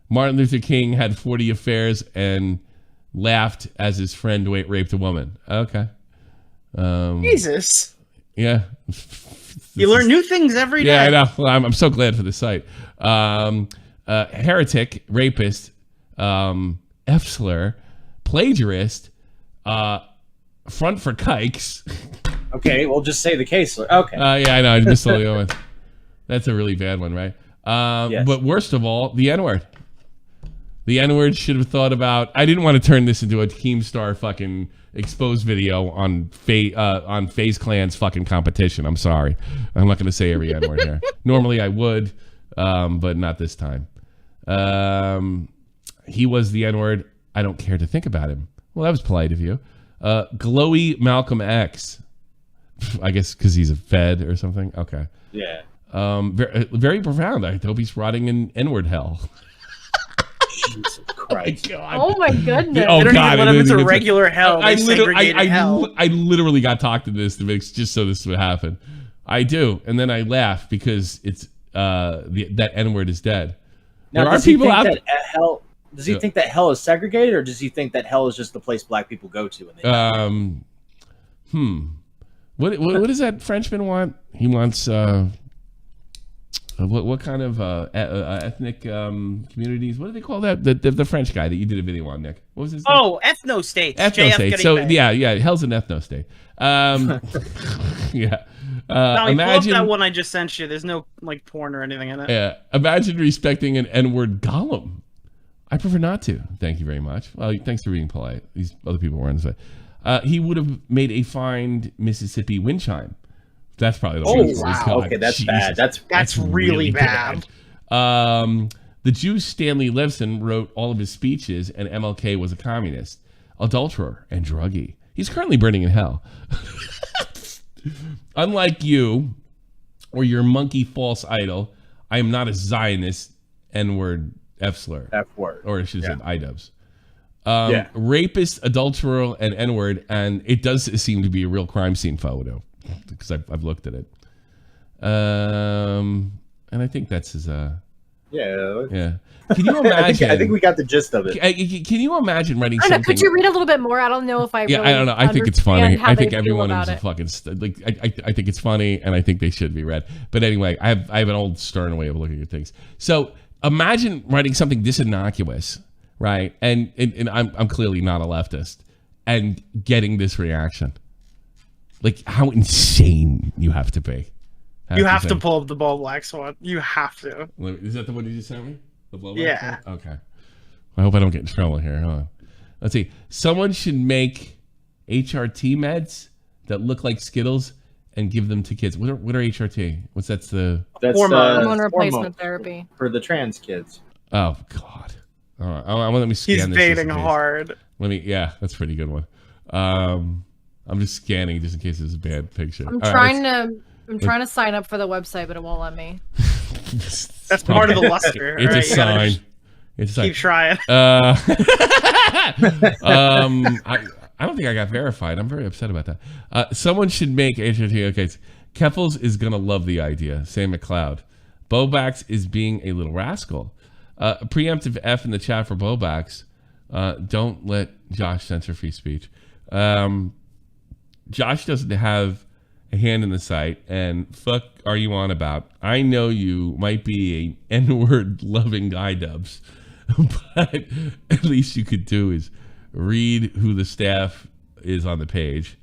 Martin Luther King had 40 affairs and laughed as his friend raped a woman. Okay. Jesus. Yeah. You learn new things every day. Yeah, I know. Well, I'm so glad for the site. Heretic, rapist, F-slur, plagiarist, front for kikes. Okay, we'll just say the case. Okay. Yeah, I know. I missed all the other ones. That's a really bad one, right? Yes. But worst of all, the N-word. The N-word should have thought about. I didn't want to turn this into a Keemstar fucking exposed video on FaZe Clan's fucking competition. I'm sorry. I'm not going to say every N-word here. Normally I would, but not this time. He was the N-word. I don't care to think about him. Well, that was polite of you. Glowy Malcolm X. I guess because he's a Fed or something. Okay. Yeah. Very, very profound. I hope he's rotting in N-word hell. Jesus Christ. Oh my goodness. Oh, They don't God, even let him into regular hell. I They segregated hell. literally got talked into this to make just so this would happen. I do, and then I laugh because it's that N-word is dead. Now, There are people out there. Hell, does he think that hell is segregated, or does he think that hell is just the place black people go to? When they What does that Frenchman want? He wants what kind of ethnic communities? What do they call that? The French guy that you did a video on, Nick. What was his name? Oh, ethno states. Ethno-state. So yeah, hell's an ethno-state. Yeah. Imagine that one I just sent you. There's no like porn or anything in it. Yeah. Imagine respecting an N-word golem. I prefer not to. Thank you very much. Well, thanks for being polite. These other people were on the side. He would have made a fine Mississippi wind chime. That's probably the worst. Wow. Okay, that's bad. That's really bad. The Jew Stanley Levson wrote all of his speeches, and MLK was a communist, adulterer, and druggie. He's currently burning in hell. Unlike you or your monkey false idol, I am not a Zionist N-word F-slur. F-word. Or I should have said I-dubs. Rapist, adulterer, and N-word, and it does seem to be a real crime scene photo because I've looked at it. And I think that's his. Yeah. Can you imagine? I think we got the gist of it. Can you imagine writing I don't know, something? could you read a little bit more? I don't know if I. Yeah, really I don't know. I think it's funny. I think everyone is a fucking I think it's funny, and I think they should be read. But anyway, I have an old stern way of looking at things. So imagine writing something this innocuous, right? And I'm clearly not a leftist, and getting this reaction. Like how insane you have to be. You have to pull up the Ball Black one. You have to. Is that the one you just sent me? The Ball Black one? Okay. I hope I don't get in trouble here. Hold on. Let's see. Someone should make HRT meds that look like Skittles and give them to kids. What are HRT? That's hormone replacement therapy for the trans kids. Oh God. All right. I want to let me scan. He's this baiting hard. Yeah, that's a pretty good one. I'm just scanning just in case it's a bad picture. I'm trying to sign up for the website, but it won't let me. That's part of the luster. It's a sign. It's a sign. Keep trying. I don't think I got verified. I'm very upset about that. Someone should make HRT. Okay, Keffels is gonna love the idea. Sam McLeod. Bobax is being a little rascal. Preemptive F in the chat for Bobax. Don't let Josh censor free speech. Josh doesn't have a hand in the site, and fuck are you on about? I know you might be a N-word loving guy, Dubs, but at least you could do is read who the staff is on the page.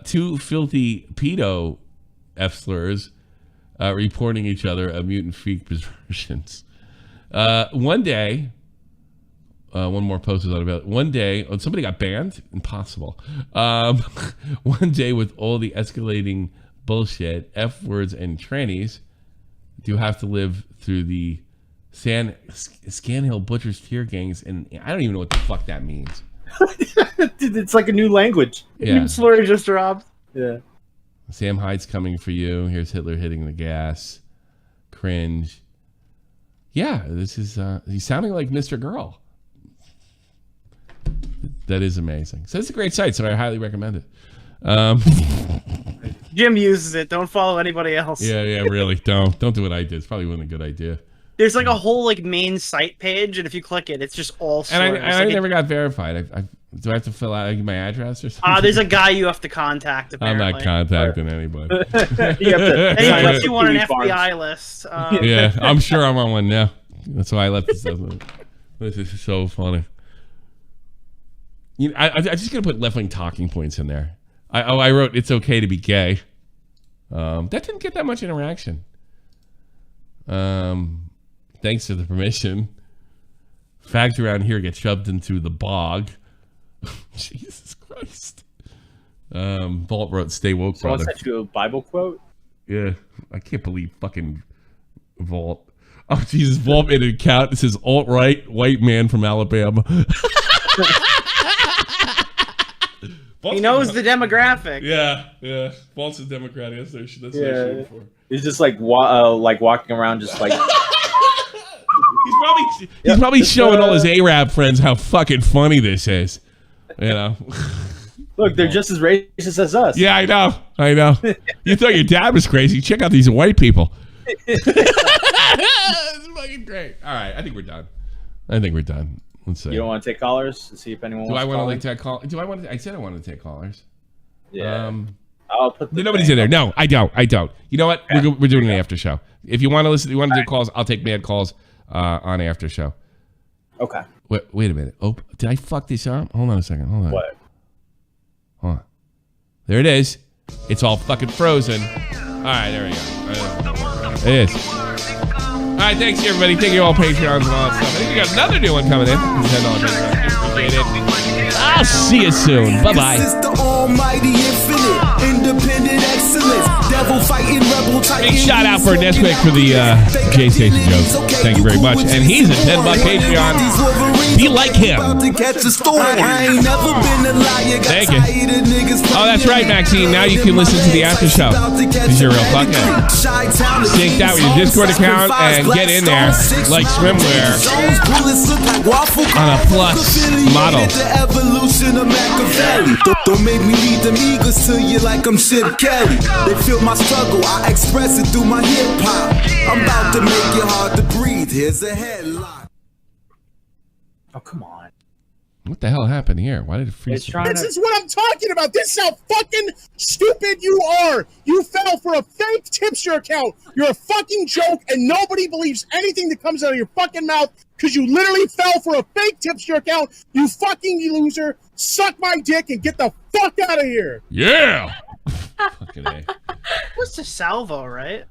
Two filthy pedo F-slurs reporting each other of mutant freak perversions. One day, one more post was on about it. One day, somebody got banned? Impossible. One day with all the escalating bullshit, F words, and trannies, do you have to live through the Scanhill Butchers Tear Gangs? And I don't even know what the fuck that means. It's like a new language. Yeah. Slur just dropped. Yeah. Sam Hyde's coming for you. Here's Hitler hitting the gas. Cringe. Yeah, this is he's sounding like Mr. Girl. That is amazing. So it's a great site, so I highly recommend it. Jim uses it. Don't follow anybody else. Yeah, really. Don't do what I did. It's probably wasn't a good idea. There's like a whole like main site page, and if you click it, it's just all slurs. And I never got verified. Do I have to fill out my address or something? There's a guy you have to contact, apparently. I'm not contacting anybody. And he puts you on an FBI list. Yeah, I'm sure I'm on one now. That's why I left this stuff. This is so funny. You know, I'm just going to put left-wing talking points in there. I wrote, it's okay to be gay. That didn't get that much interaction. Thanks for the permission. Fags around here get shoved into the bog. Jesus Christ. Vault wrote, stay woke, Someone brother. sent you a Bible quote? Yeah. I can't believe fucking Vault. Oh, Jesus. Vault made an account. It says alt-right white man from Alabama. He knows the demographic. Yeah. Vault's a Democrat. That's what they're shooting for. He's just like walking around just like... He's probably showing all his Arab friends how fucking funny this is. You know. Look, they're just as racist as us. Yeah, I know. You thought your dad was crazy. Check out these white people. It's fucking great. All right, I think we're done. Let's see. You don't want to take callers to see if anyone wants to call? I said I wanted to take callers. Yeah. I'll put nobody's in there. No, I don't. You know what? Yeah. We're doing an after show. If you want to listen, you want to do calls, I'll take mad calls on after show. Okay. Wait a minute. Oh, did I fuck this up? Hold on a second. Hold on. What? Hold on. There it is. It's all fucking frozen. All right, there we go. It is. All right, thanks everybody. Thank you all Patreons and all that stuff. I think we got another new one coming in. I'll see you soon. Bye-bye. This is the almighty infinite, independent excellence, devil fighting rebel type. Big shout out for Nesquik for the J Station jokes. Thank you very much. And he's a $10 Patreon. Be like him. Thank you. Oh, that's right, Maxine. Now you can listen to the after show. Because you're a real fuckhead. Sync that with your Discord account and get in there like swimwear on a plus model. Evolution of Machiavelli. Don't make me lead them eagles to you like I'm Chip Kelly. They feel my struggle, I express it through my hip hop. I'm about to make it hard to breathe. Here's a headline. Oh, come on. What the hell happened here? Why did it freeze? This is what I'm talking about. This is how fucking stupid you are. You fell for a fake tipster account. You're a fucking joke, and nobody believes anything that comes out of your fucking mouth because you literally fell for a fake tipster account. You fucking loser. Suck my dick and get the fuck out of here. Yeah. Fucking A. What's the salvo, right?